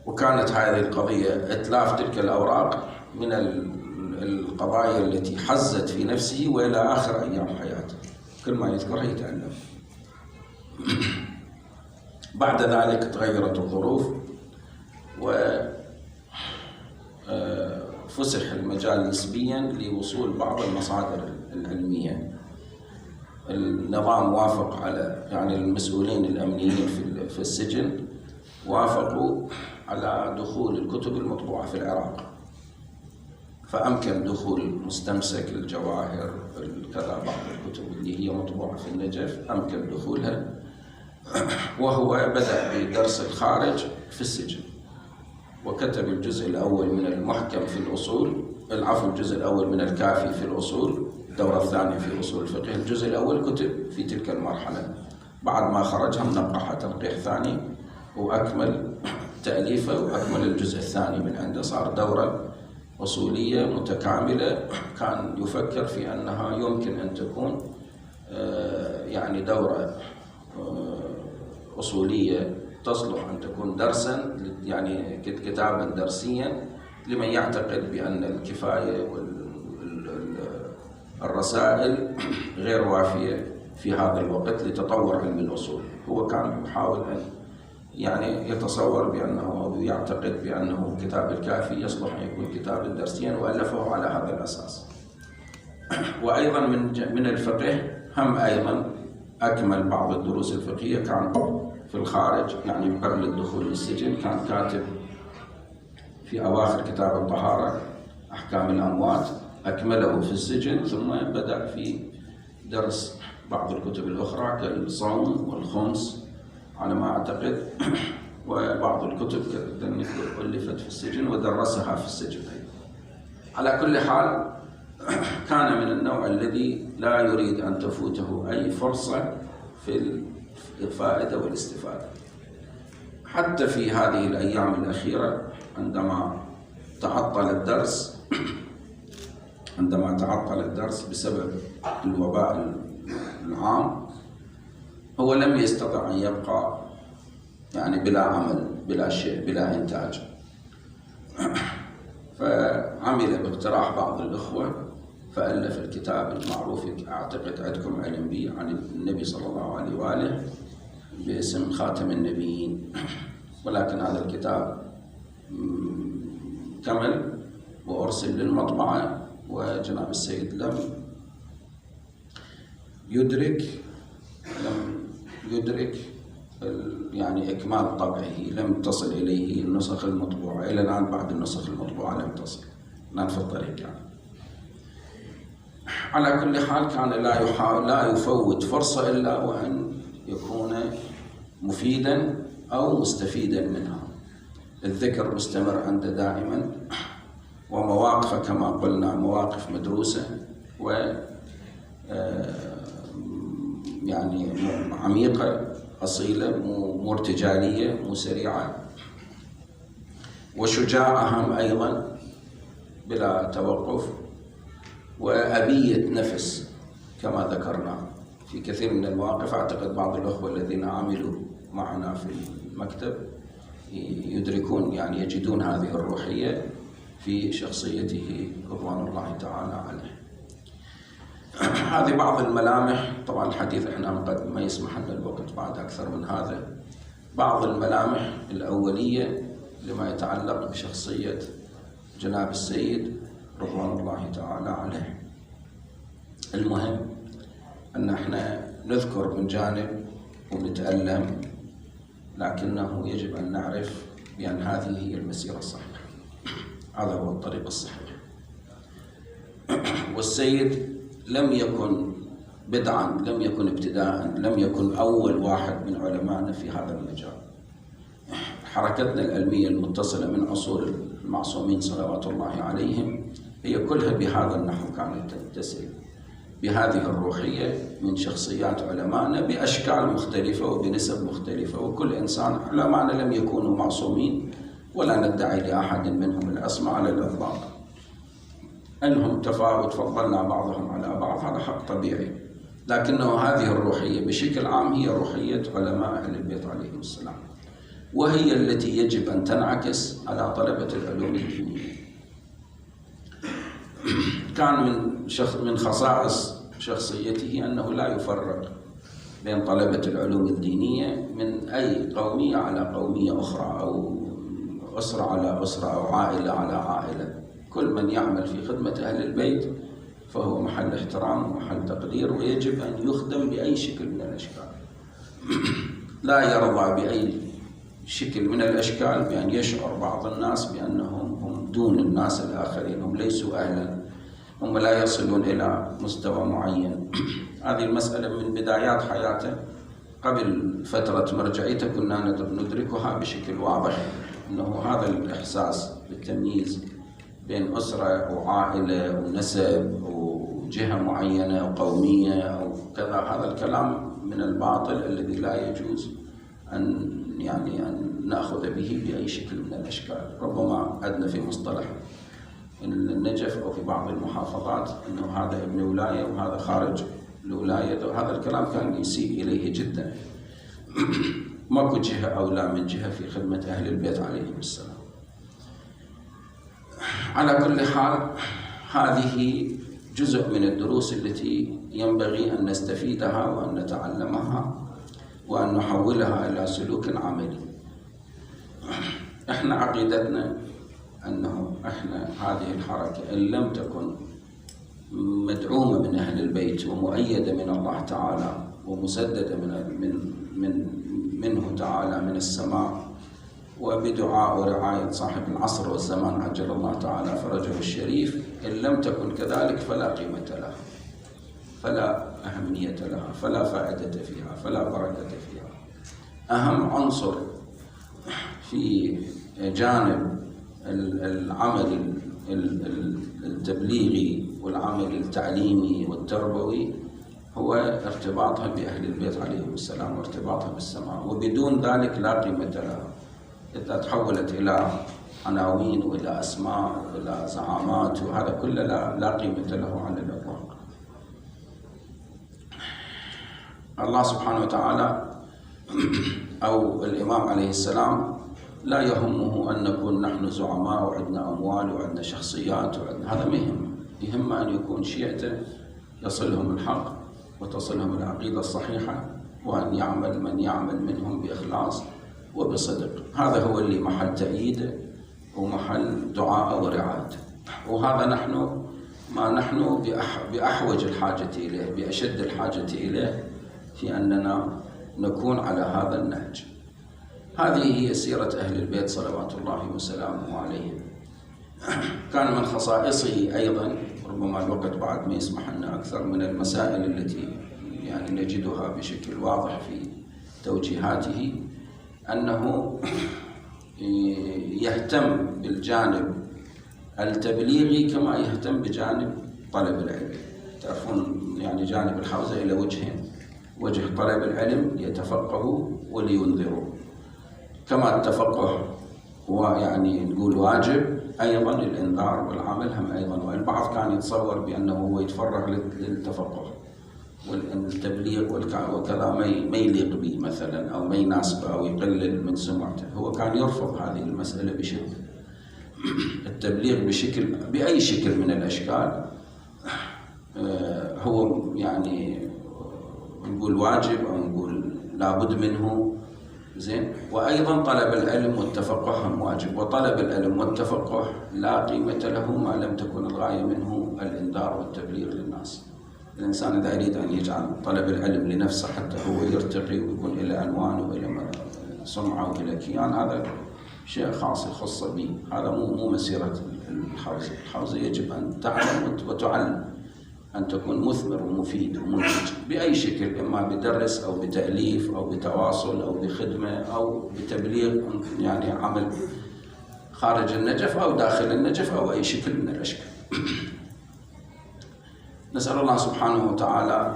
وكانت هذه القضية إتلاف تلك الأوراق من القضايا التي حزت في نفسه وإلى آخر أيام حياته، كل ما يذكرها يتألف. بعد ذلك تغيرت الظروف وفسح المجال نسبيا لوصول بعض المصادر العلمية. النظام وافق على، يعني المسؤولين الأمنيين في السجن وافقوا على دخول الكتب المطبوعة في العراق، فأمكن دخول مستمسك الجواهر كذا بعض الكتب اللي هي مطبوعة في النجف أمكن دخولها. وهو بدأ بدرس الخارج في السجن، وكتب الجزء الأول من المحكم في الأصول، الجزء الأول من الكافي في الأصول، الدورة الثانية في أصول الفقه. الجزء الأول كتب في تلك المرحلة، بعد ما خرج هم نقحها تنقيح ثاني وأكمل تأليفه وأكمل الجزء الثاني من عنده. صار دورة أصولية متكاملة، كان يفكر في أنها يمكن أن تكون يعني دورة أصولية تصلح أن تكون درسا، يعني كتابا درسيا لمن يعتقد بأن الكفاية والرسائل غير وافية في هذا الوقت لتطور علم الأصول. هو كان يحاول أن يعني يتصور بأنه أو يعتقد بأنه كتاب الكافي يصلح أن يكون كتابا درسيا، وألفه على هذا الأساس. وأيضا من الفقه هم أيضا أكمل بعض الدروس الفقهية، كان في الخارج يعني قبل الدخول للسجن كان كاتب في أواخر كتاب الطهارة أحكام الأموات، أكمله في السجن، ثم بدأ في درس بعض الكتب الأخرى كالصوم والخمس على ما أعتقد، وبعض الكتب ألفت في السجن ودرسها في السجن. على كل حال كان من النوع الذي لا يريد أن تفوته أي فرصة في الفائدة والاستفادة. حتى في هذه الأيام الأخيرة عندما تعطل الدرس بسبب الوباء العام، هو لم يستطع أن يبقى يعني بلا عمل، بلا شيء، بلا إنتاج. فعمل باقتراح بعض الإخوة فألف الكتاب المعروف أعتقد عندكم علم به عن النبي صلى الله عليه وآله باسم خاتم النبيين، ولكن هذا الكتاب كمل وأرسل للمطبعة، وجناب السيد لم يدرك يعني إكمال طبعه، لم تصل إليه النسخ المطبوعة إلى الآن. بعد النسخ المطبوعة لم تصل، الآن في الطريق يعني. على كل حال كان لا يفوت فرصة إلا وأن يكون مفيدا أو مستفيدا منها. الذكر مستمر عنده دائما، ومواقفه كما قلنا مواقف مدروسة و يعني عميقة أصيلة، مو ارتجالية، مو سريعة، وشجاعة هم أيضا بلا توقف، وأبية نفس كما ذكرنا في كثير من المواقف. أعتقد بعض الأخوة الذين عملوا معنا في المكتب يدركون يعني يجدون هذه الروحية في شخصيته رضوان الله تعالى عليه. هذه بعض الملامح، طبعا الحديث احنا قد ما يسمح لنا الوقت بعد أكثر من هذا. بعض الملامح الأولية لما يتعلق بشخصية جناب السيد رضوان الله تعالى عليه. المهم أن احنا نذكر من جانب ونتألم، لكنه يجب أن نعرف بأن هذه هي المسيرة الصحيحة، هذا هو الطريق الصحيح. والسيد لم يكن بدعا، لم يكن ابتداء، لم يكن أول واحد من علمائنا في هذا المجال. حركتنا العلمية المتصلة من عصور المعصومين صلوات الله عليهم هي كلها بهذا النحو كانت تتسم، بهذه الروحية من شخصيات علمائنا بأشكال مختلفة وبنسب مختلفة، وكل إنسان علمائنا لم يكونوا معصومين ولا ندعي لأحد منهم العصمة على الإطلاق. أنهم تفاوت، فضلنا بعضهم على بعض، هذا حق طبيعي، لكنه هذه الروحية بشكل عام هي روحية علماء أهل البيت عليهم السلام، وهي التي يجب أن تنعكس على طلبة العلوم الدينية. كان من خصائص شخصيته أنه لا يفرق بين طلبة العلوم الدينية من أي قومية على قومية أخرى، أو أسرة على أسرة، أو عائلة على عائلة. كل من يعمل في خدمة أهل البيت فهو محل احترام ومحل تقدير، ويجب أن يخدم بأي شكل من الأشكال. لا يرضى بأي شكل من الأشكال بأن يشعر بعض الناس بأنهم هم دون الناس الآخرين، هم ليسوا أهلا، هم لا يصلون إلى مستوى معين. هذه المسألة من بدايات حياته قبل فترة مرجعيته كنا ندركها بشكل واضح، أنه هذا الإحساس بالتمييز بين أسرة وعائلة ونسب وجهة معينة وقومية أو كذا، هذا الكلام من الباطل الذي لا يجوز أن نأخذ به بأي شكل من الأشكال. ربما عندنا في مصطلح النجف أو في بعض المحافظات أنه هذا ابن ولاية وهذا خارج الولاية، وهذا الكلام كان يسيء إليه جدا. ماكو جهة أولى من جهة في خدمة أهل البيت عليهم السلام. على كل حال، هذه جزء من الدروس التي ينبغي أن نستفيدها وأن نتعلمها وأن نحولها إلى سلوك عملي. احنا عقيدتنا أنه احنا هذه الحركة إن لم تكن مدعومة من أهل البيت ومؤيدة من الله تعالى ومسددة منه تعالى من السماء، وبدعاء ورعاية صاحب العصر والزمان عجل الله تعالى فرجه الشريف، إن لم تكن كذلك فلا قيمة لها، فلا أهمية لها، فلا فائدة فيها، فلا بركة فيها. أهم عنصر في جانب العمل التبليغي والعمل التعليمي والتربوي هو ارتباطها بأهل البيت عليهم السلام وارتباطها بالسماء، وبدون ذلك لا قيمة لها. إذا تحولت إلى عناوين وإلى أسماء وإلى زعامات وهذا كله لا قيمة له على الإطلاق. الله سبحانه وتعالى أو الإمام عليه السلام لا يهمه أن نكون نحن زعماء وعندنا أموال وعندنا شخصيات هذا ما يهم أن يكون شيعته يصلهم الحق وتصلهم العقيدة الصحيحة، وأن يعمل من يعمل منهم بإخلاص وبصدق. هذا هو اللي محل تأييده ومحل دعاء ورعايته، وهذا نحن بأحوج الحاجة إليه، بأشد الحاجة إليه، في أننا نكون على هذا النهج. هذه هي سيرة أهل البيت صلوات الله وسلامه عليهم. كان من خصائصه أيضا، ربما الوقت بعد ما يسمح لنا أكثر، من المسائل التي نجدها بشكل واضح في توجيهاته، أنه يهتم بالجانب التبليغي كما يهتم بجانب طلب العلم. تعرفون جانب الحوزة إلى وجهين: وجه طلب العلم ليتفقهوا ولينذروا. كما التفقه هو نقول واجب، أيضا الإنذار والعمل هم أيضا. والبعض كان يتصور بأنه هو يتفرغ للتفقه والتبليغ وكذا ما يليق به مثلا، أو ما يناسبه، أو يقلل من سمعته. هو كان يرفض هذه المسألة بشدة. التبليغ بأي شكل من الأشكال هو نقول واجب أو نقول لابد منه، زين. وأيضا طلب العلم والتفقه هم واجب، وطلب العلم والتفقه لا قيمة له ما لم تكن الغاية منه الإنذار والتبليغ للناس. الإنسان إذا يريد أن يجعل طلب العلم لنفسه حتى هو يرتقي ويكون إلى عنوان وإلى سمعة وإلى كيان، هذا شيء خاص يخص به، هذا مو مسيرة الحوزة. الحوزة يجب أن تعلم وتعلم، أن تكون مثمر ومفيد ومنتج بأي شكل، إما بدرس أو بتأليف أو بتواصل أو بخدمة أو بتبليغ، يعني عمل خارج النجف أو داخل النجف أو أي شكل من الأشكال. نسأل الله سبحانه وتعالى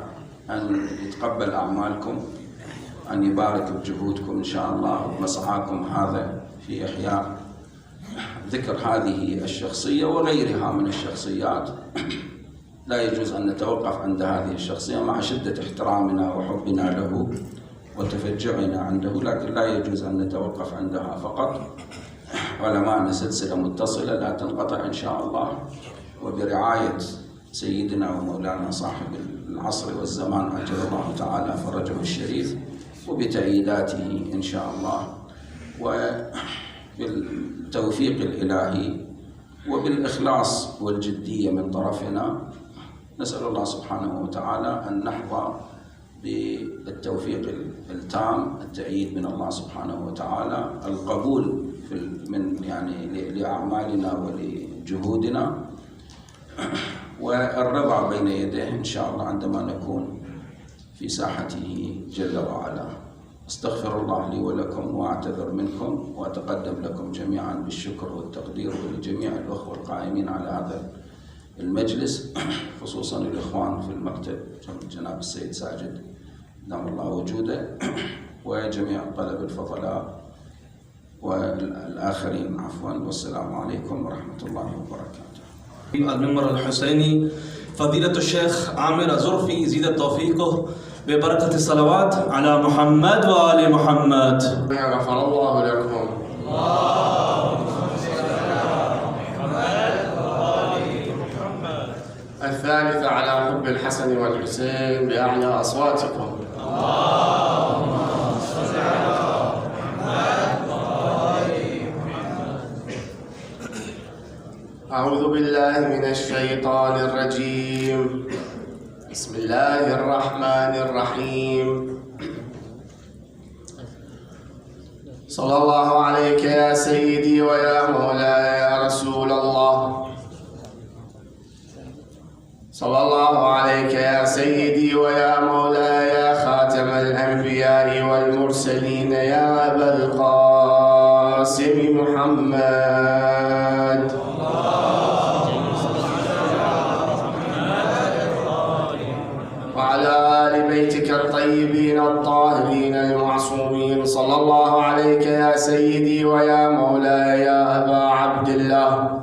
أن يتقبل أعمالكم، أن يبارك بجهودكم إن شاء الله ومسعاكم هذا في إحياء ذكر هذه الشخصية وغيرها من الشخصيات. لا يجوز أن نتوقف عند هذه الشخصية مع شدة احترامنا وحبنا له وتفجعنا عنده، لكن لا يجوز أن نتوقف عندها فقط. علماءنا سلسلة متصلة لا تنقطع إن شاء الله، وبرعاية سيدنا ومولانا صاحب العصر والزمان أجل الله تعالى فرجه الشريف، وبتأييداته إن شاء الله، وبالتوفيق الإلهي وبالإخلاص والجدية من طرفنا. نسأل الله سبحانه وتعالى أن نحظى بالتوفيق التام، التأييد من الله سبحانه وتعالى، القبول من يعني لأعمالنا ولجهودنا، والرضا بين يديه إن شاء الله عندما نكون في ساحته جل وعلا. استغفر الله لي ولكم وأعتذر منكم، وأتقدم لكم جميعا بالشكر والتقدير، ولجميع الأخوة القائمين على هذا المجلس، خصوصا الإخوان في المكتب جناب السيد ساجد دام الله وجوده، وجميع الطلبة الفضلاء والآخرين عفوا. والسلام عليكم ورحمة الله وبركاته. المنبر الحسيني فضيلة الشيخ عامر زرفي زيد توفيقه ببركة الصلوات على محمد وآل محمد. غفر الله لكم. الثالثة على حب الحسن والحسين بأعلى أصواتكم. أعوذ بالله من الشيطان الرجيم. بسم الله الرحمن الرحيم. صلى الله عليك يا سيدي ويا مولاي يا رسول الله. صلى الله عليك يا سيدي ويا مولاي يا خاتم الأنبياء والمرسلين يا أبا القاسم محمد. وعلى آل بيتك الطيبين الطاهرين المعصومين. صلى الله عليك يا سيدي ويا مولاي يا أبا عبد الله.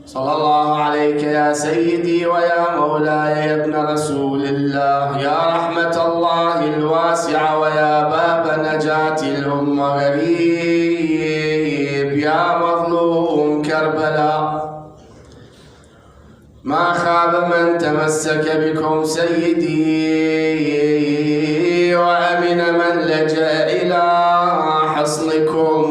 صلى الله عليك يا سيدي ويا مولاي يا ابن رسول الله، يا رحمة الله الواسعة ويا باب نجاة الأمة، غريب يا مظلوم كربلاء. ما خاب من تمسك بكم سيدي، وأمن من لجأ إلى حصنكم.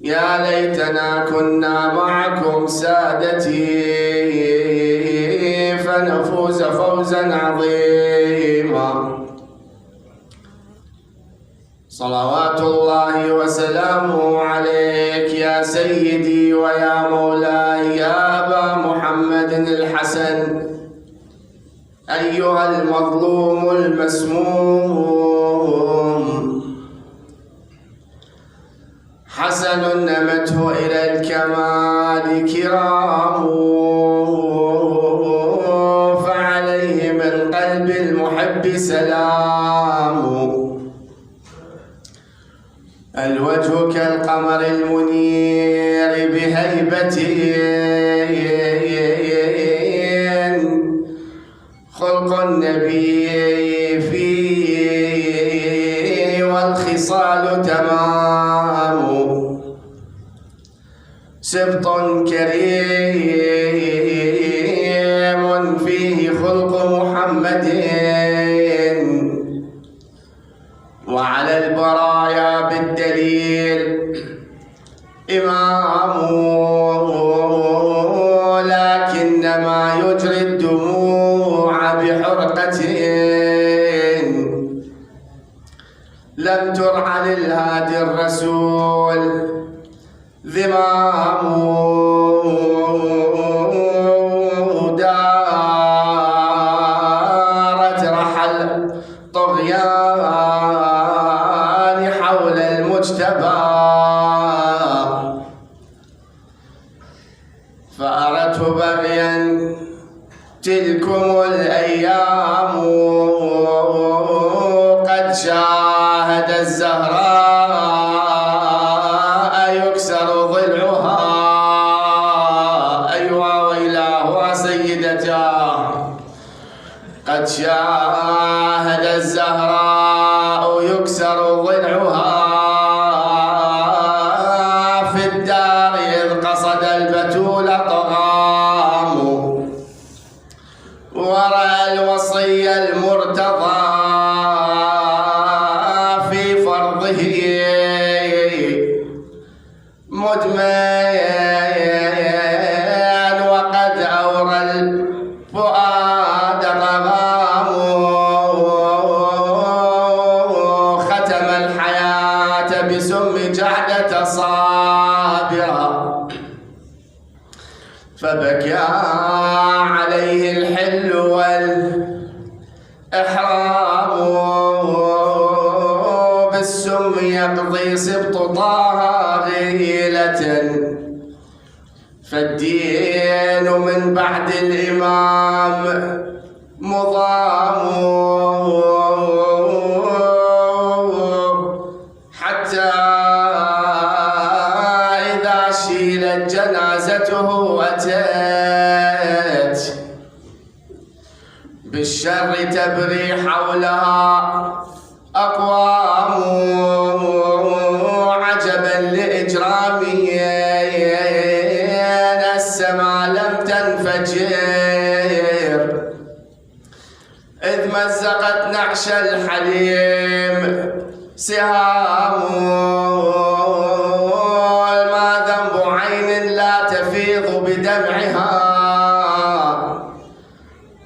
يا ليتنا كنا معكم سادتي فنفوز فوزا عظيما. صلوات الله وسلامه عليك يا سيدي ويا مولاي يا أبا محمد الحسن، أيها المظلوم المسموم. حسن نمته إلى الكمال كرام، فعليه من قلب المحب سلام. الوجه كالقمر المنير بهيبته، خلق النبي فيه والخصال تمام. سبط كريم فيه خلق محمد، إنما يجري الدموع بحرقة لم ترع للهادي الرسول ذمام دارت رحل طغيان حول المجتبى فأردت بغيا تلكم الأيام قد شاهد الزهراء يكسر ضلعها أيها ويلاها سيدتاه قد شاهد الزهراء يكسر ضلعها في الدار إذ قصد البتول طغام ورأى الوصي المرتضى في فرضه مدمن وقد أورى الفؤاد طغام ختم الحياة بسم جعدة صابرة فبكى عليه الحل والإحرام بالسم يقضي سبط طه غيلة فالدين من بعد الإمام مضام حتى إذا شيلت جنازته أتت بالشر تبري حولها أقوام عجبا لإجرامي السما لم تنفجر إذ مزقت نعش الحليم سهام ما ذنب عين لا تفيض بدمعها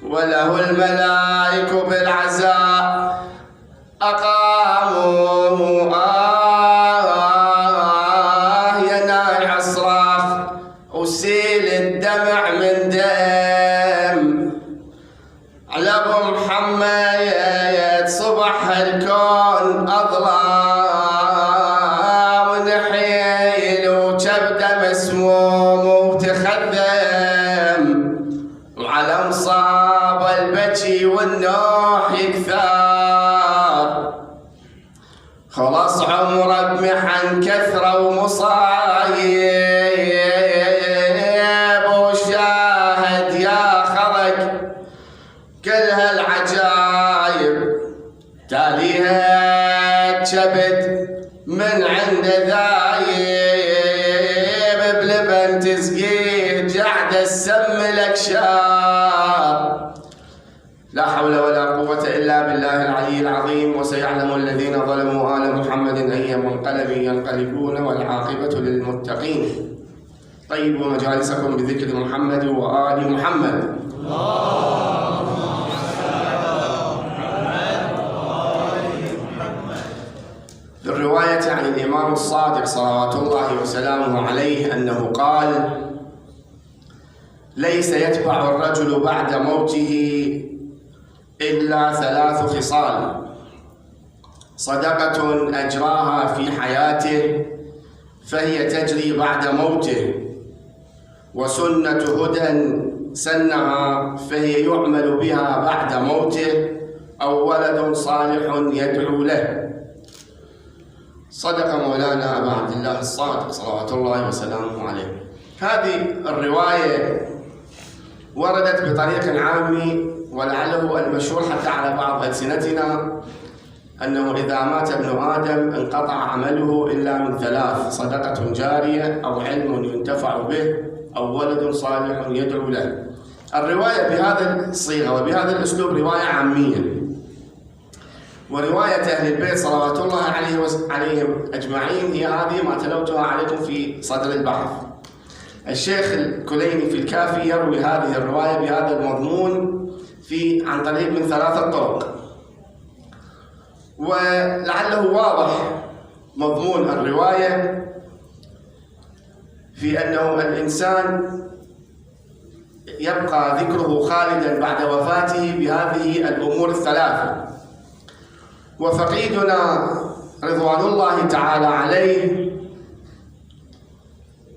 وله الملائك بالعزاء أقاموا يا نايع الصراخ وسيل الدمع من دم على أبو محمد صبح الكون أظلام نحيل وكبده مسموم وتخدم وعلى مصاب البكي والنوح يكثر خلاص عمره بمحن كثرة ومصايب وشاهد يا خلق كل هالعجايب تاليها كبد من عند ذايب بلبن تسقيه جعد السم الأكشار لا حول ولا قوة إلا بالله العلي العظيم وسيعلم الذين ظلموا آل محمد أي منقلب ينقلبون والعاقبة للمتقين. طيبوا مجالسكم بذكر محمد وآل محمد. في الرواية عن الإمام الصادق صلوات الله وسلامه عليه أنه قال: ليس يتبع الرجل بعد موته إلا 3 خصال: صدقة أجراها في حياته فهي تجري بعد موته، وسنة هدى سنها فهي يعمل بها بعد موته، أو ولد صالح يدعو له. صدق مولانا أبا عبد الله الصادق صلوات الله وسلامه عليه. هذه الرواية وردت بطريق عامي ولعله المشهور حتى على بعض ألسنتنا أنه إذا مات ابن آدم انقطع عمله إلا من 3: صدقة جارية، أو علم ينتفع به، أو ولد صالح يدعو له. الرواية بهذا الصيغة وبهذا الأسلوب رواية عامية، ورواية أهل البيت صلوات الله عليهم أجمعين هي هذه ما تلوتها عليكم في صدر البحث. الشيخ الكليني في الكافي يروي هذه الرواية بهذا المضمون عن طريق من 3 طرق، ولعله واضح مضمون الرواية في أنه الإنسان يبقى ذكره خالدا بعد وفاته بهذه الأمور الثلاثة. وفقيدنا رضوان الله تعالى عليه،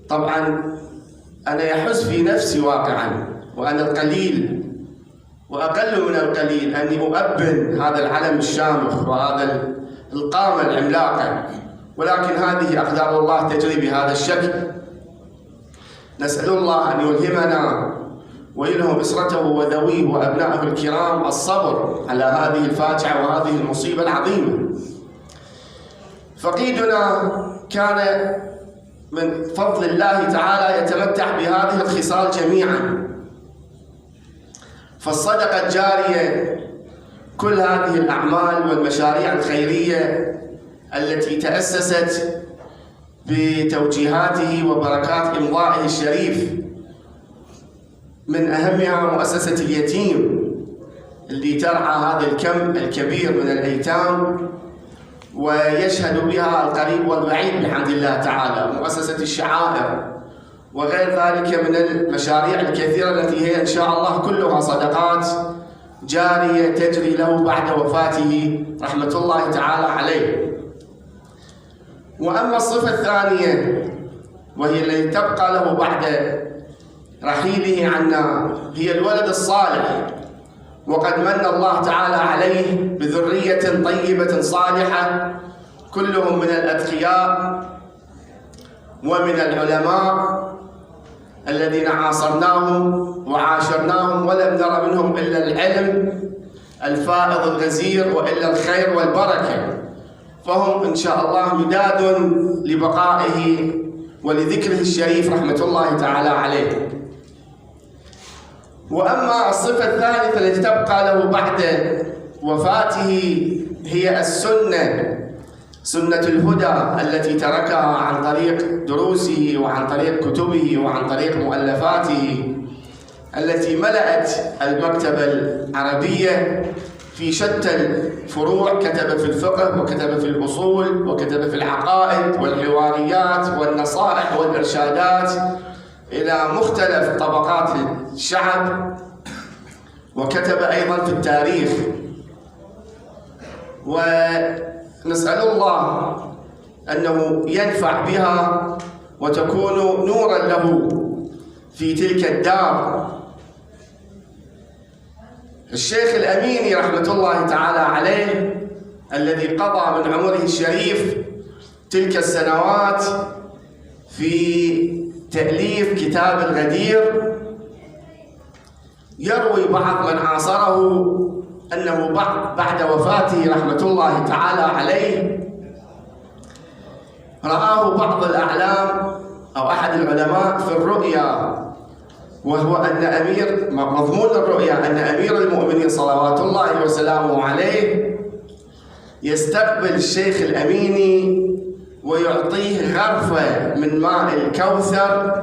طبعا أنا يحس في نفسي واقعا وأنا القليل وأقل من القليل أني أؤبن هذا العلم الشامخ وهذا القامة العملاقة، ولكن هذه أقدار الله تجري بهذا الشكل. نسأل الله أن يلهمنا ويلهم أسرته وذويه وأبنائه الكرام الصبر على هذه الفاجعة وهذه المصيبة العظيمة. فقيدنا كان من فضل الله تعالى يتمتع بهذه الخصال جميعا، فالصدقة الجارية، كل هذه الأعمال والمشاريع الخيرية التي تأسست بتوجيهاته وبركات إمضائه الشريف، من أهمها مؤسسة اليتيم اللي ترعى هذا الكم الكبير من الأيتام ويشهد بها القريب والبعيد بحمد الله تعالى، مؤسسة الشعائر وغير ذلك من المشاريع الكثيرة التي هي إن شاء الله كلها صدقات جارية تجري له بعد وفاته رحمة الله تعالى عليه. وأما الصفة الثانية وهي التي تبقى له بعد رحيله عنا هي الولد الصالح، وقد من الله تعالى عليه بذرية طيبة صالحة كلهم من الأتقياء ومن العلماء الذين عاصرناهم وعاشرناهم ولم نر منهم إلا العلم الفائض الغزير وإلا الخير والبركة، فهم إن شاء الله مداد لبقائه ولذكره الشريف رحمة الله تعالى عليه. وأما الصفة الثالثة التي تبقى له بعد وفاته هي السنة، سنة الهدى التي تركها عن طريق دروسه وعن طريق كتبه وعن طريق مؤلفاته التي ملأت المكتبة العربية في شتى الفروع. كتب في الفقه وكتب في الأصول وكتب في العقائد والحواريات والنصائح والإرشادات إلى مختلف طبقات الشعب، وكتب أيضا في التاريخ. ونسأل الله أنه ينفع بها وتكون نورا له في تلك الدار. الشيخ الأميني رحمة الله تعالى عليه الذي قضى من عمره الشريف تلك السنوات في تأليف كتاب الغدير، يروي بعض من عاصره أنه بعد وفاته رحمة الله تعالى عليه رآه بعض الأعلام أو أحد العلماء في الرؤيا، وهو أن مضمون الرؤيا أن أمير المؤمنين صلوات الله وسلامه عليه يستقبل الشيخ الأميني ويعطيه غرفة من ماء الكوثر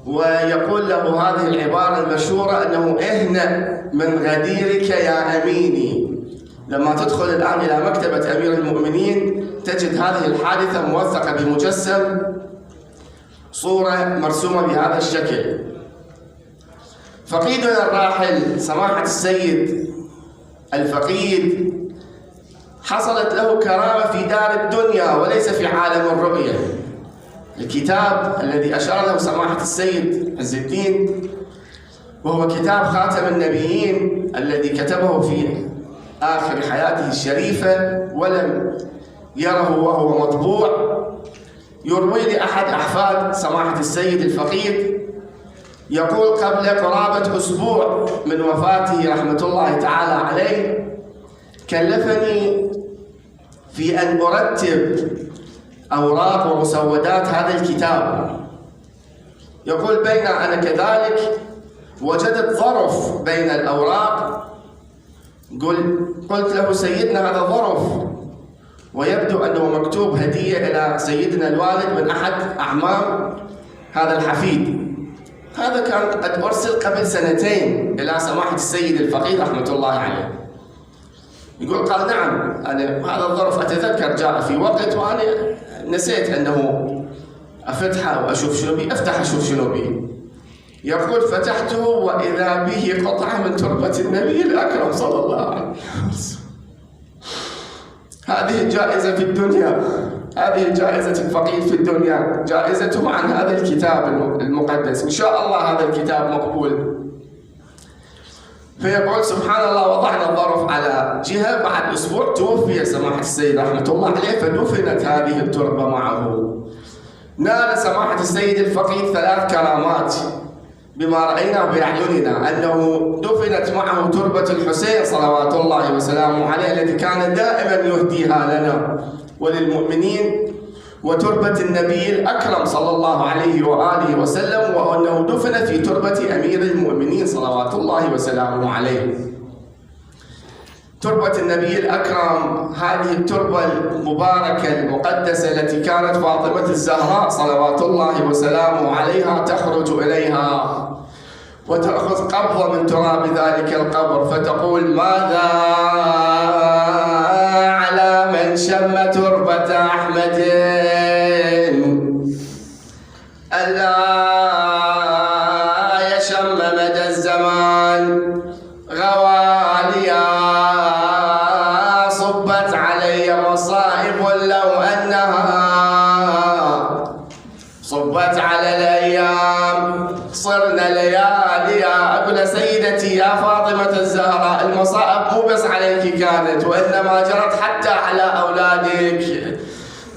ويقول له هذه العبارة المشهورة أنه اهنأ من غديرك يا أميني. لما تدخل الآن إلى مكتبة أمير المؤمنين تجد هذه الحادثة موثقة بمجسم، صورة مرسومة بهذا الشكل. فقيدنا الراحل سماحة السيد الفقيد حصلت له كرامة في دار الدنيا وليس في عالم الرؤية. الكتاب الذي أشار له سماحة السيد عز الدين وهو كتاب خاتم النبيين الذي كتبه في آخر حياته الشريفة ولم يره وهو مطبوع، يروي لي أحد أحفاد سماحة السيد الفقيد يقول قبل قرابة أسبوع من وفاته رحمة الله تعالى عليه كلفني في أن أرتب أوراق ومسودات هذا الكتاب. يقول بين أنا كذلك وجدت ظرف بين الأوراق، قلت له سيدنا هذا ظرف ويبدو أنه مكتوب هدية إلى سيدنا الوالد من أحد أعمام هذا الحفيد هذا كان قد أرسل قبل 2 إلى سماحة السيد الفقيه رحمة الله عليه. يقول قال نعم أنا هذا الظرف أتذكر جاء في وقت وأنا نسيت أنه أفتحه وأشوف شنو بي، أفتح أشوف شنو بي. يقول فتحته وإذا به قطعة من تربة النبي الأكرم صلى الله عليه وسلم. هذه الجائزة في الدنيا، هذه جائزة الفقيه في الدنيا، جائزته عن هذا الكتاب المقدس. إن شاء الله هذا الكتاب مقبول. فيقول سبحان الله وضعنا الظرف على جهة، بعد أسبوع توفي سماحة السيد رحمة الله عليه فدفنت هذه التربة معه. نال سماحة السيد الفقيه 3 كرامات بما رأينا بأعيننا، أنه دفنت معه تربة الحسين صلوات الله وسلامه عليه التي كان دائما يهديها لنا وللمؤمنين، وتربة النبي الأكرم صلى الله عليه وآله وسلم، وأنه دفن في تربة أمير المؤمنين صلوات الله وسلامه عليه. تربة النبي الأكرم هذه التربة المباركة المقدسة التي كانت فاطمة الزهراء صلوات الله وسلامه عليها تخرج إليها وتأخذ قبضة من تراب ذلك القبر فتقول ماذا على من شم تربة أحمد ألا يشم مدى الزمان غواليا صبت علي مصائب لو أنها صبت على الأيام صرنا لياليا. أقول سيدتي يا فاطمة الزهراء المصائب مو بس عليك كانت وإنما جرت حتى على أولادك.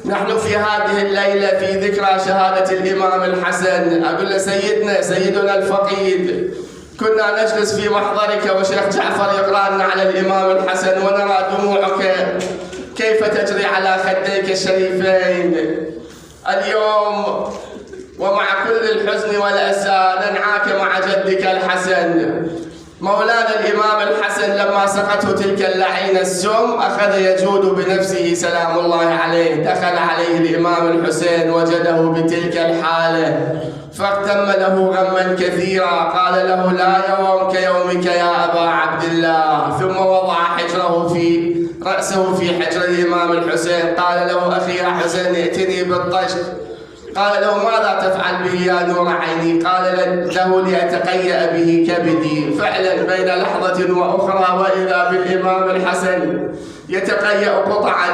نحن في هذه الليلة في ذكرى شهادة الإمام الحسن. أقول سيدنا الفقيد كنا نجلس في محضرك وشيخ جعفر يقرأ لنا على الإمام الحسن ونرى دموعك كيف تجري على خديك الشريفين. اليوم ومع كل الحزن والأسى ننعاك مع جدك الحسن. مولانا الإمام الحسن لما سقته تلك اللعينة السم أخذ يجود بنفسه سلام الله عليه. دخل عليه الإمام الحسين وجده بتلك الحالة فاغتم له غما كثيرا. قال له لا يوم كيومك يا أبا عبد الله. ثم وضع رأسه في حجر الإمام الحسين. قال له أخي يا حسين ائتني بالطشت. قال له ماذا تفعل به يا نور عيني؟ قال له لأتقيأ به كبدي. فعلا بين لحظة وأخرى وإذا بالإمام الحسن يتقيأ قطعا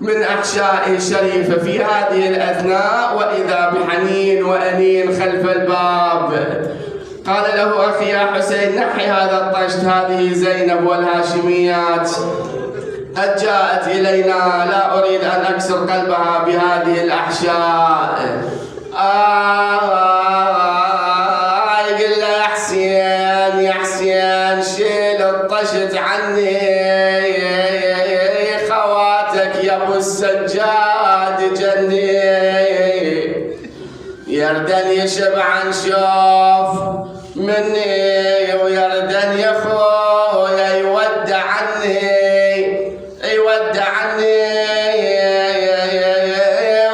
من أحشائه الشريفة في هذه الأثناء وإذا بحنين وأنين خلف الباب. قال له أخي يا حسين نحي هذا الطشت، هذه زينب والهاشميات قد جاءت إلينا لا أريد أن أكسر قلبها بهذه الأحشاء. يقول له يا حسين شيل الطشت عني، خواتك يا أبو السجاد جني. يردن يشبع نشوف مني ويردن يا خويا يودع عني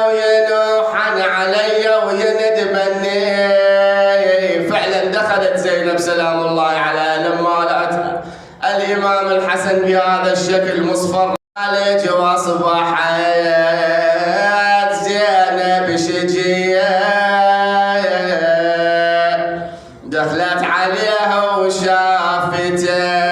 وينوحن علي ويندبني. فعلا دخلت زينب سلام الله عليها لما رأت الإمام الحسن بهذا الشكل مصفر عليه جوا صباحات زينب شجية دخلت عليها وشافته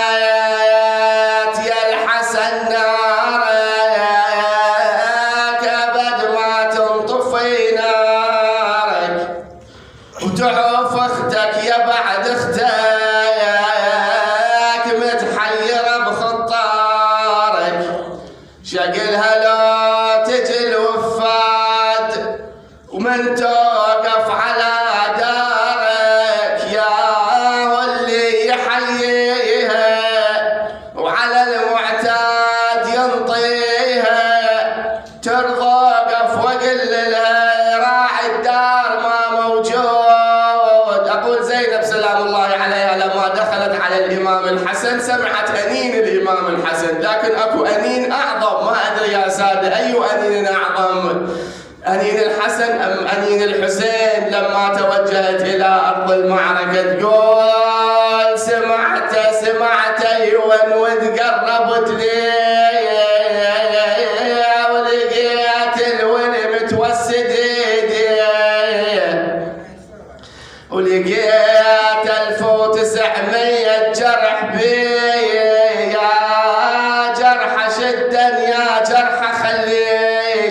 صحيت يا الحسن نارك أبد ما تنطفي نارك وتعوف اختك يا بعد اختك متحيرة بخطارك. شقلها لو ومن توقف على دارك يا هو اللي يحييها وعلى المعتاد ينطيها ترضى قف وقل لها راعي الدار ما موجود. أقول زينب سلام الله عليها لما دخلت على الإمام الحسن سمعت أنين الإمام الحسن، لكن أكو أنين أعظم، ما أدري يا سادة أي أنين أعظم، أنين الحسن أم أنين الحسين؟ لما توجهت إلى أرض المعركة تقول سمعت يونود قربت لي ولقيت الون متوسد ايدي ولقيت 1900 جرح بي يا جرح شدا يا جرح خلي.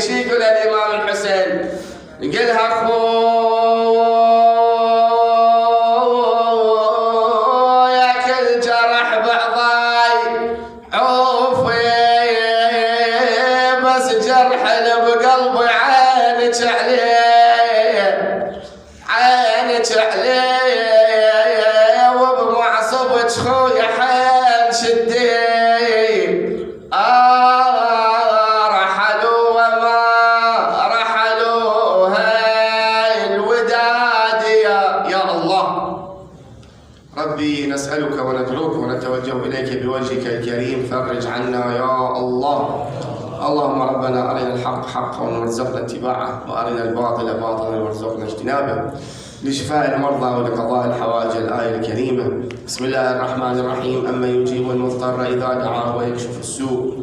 شي يقول الإمام الحسين؟ يقولها أخويا كل جرح بعضاي عوفي بس جرح اللي بقلبي عينك عليه وبمعصبك خويا حيل شدي رحلوا وما رحلوا هاي الوداد يا الله. ربي نسألك وندعوك ونتوجه إليك بوجهك الكريم فرج عنا يا الله. اللهم ربنا أرنا الحق حقا وارزقنا اتباعه وأرنا الباطل باطلا وارزقنا اجتنابه لشفاء المرضى ولقضاء الحوائج. الآية الكريمة بسم الله الرحمن الرحيم. أمن يجيب المضطر إذا دعاه ويكشف السوء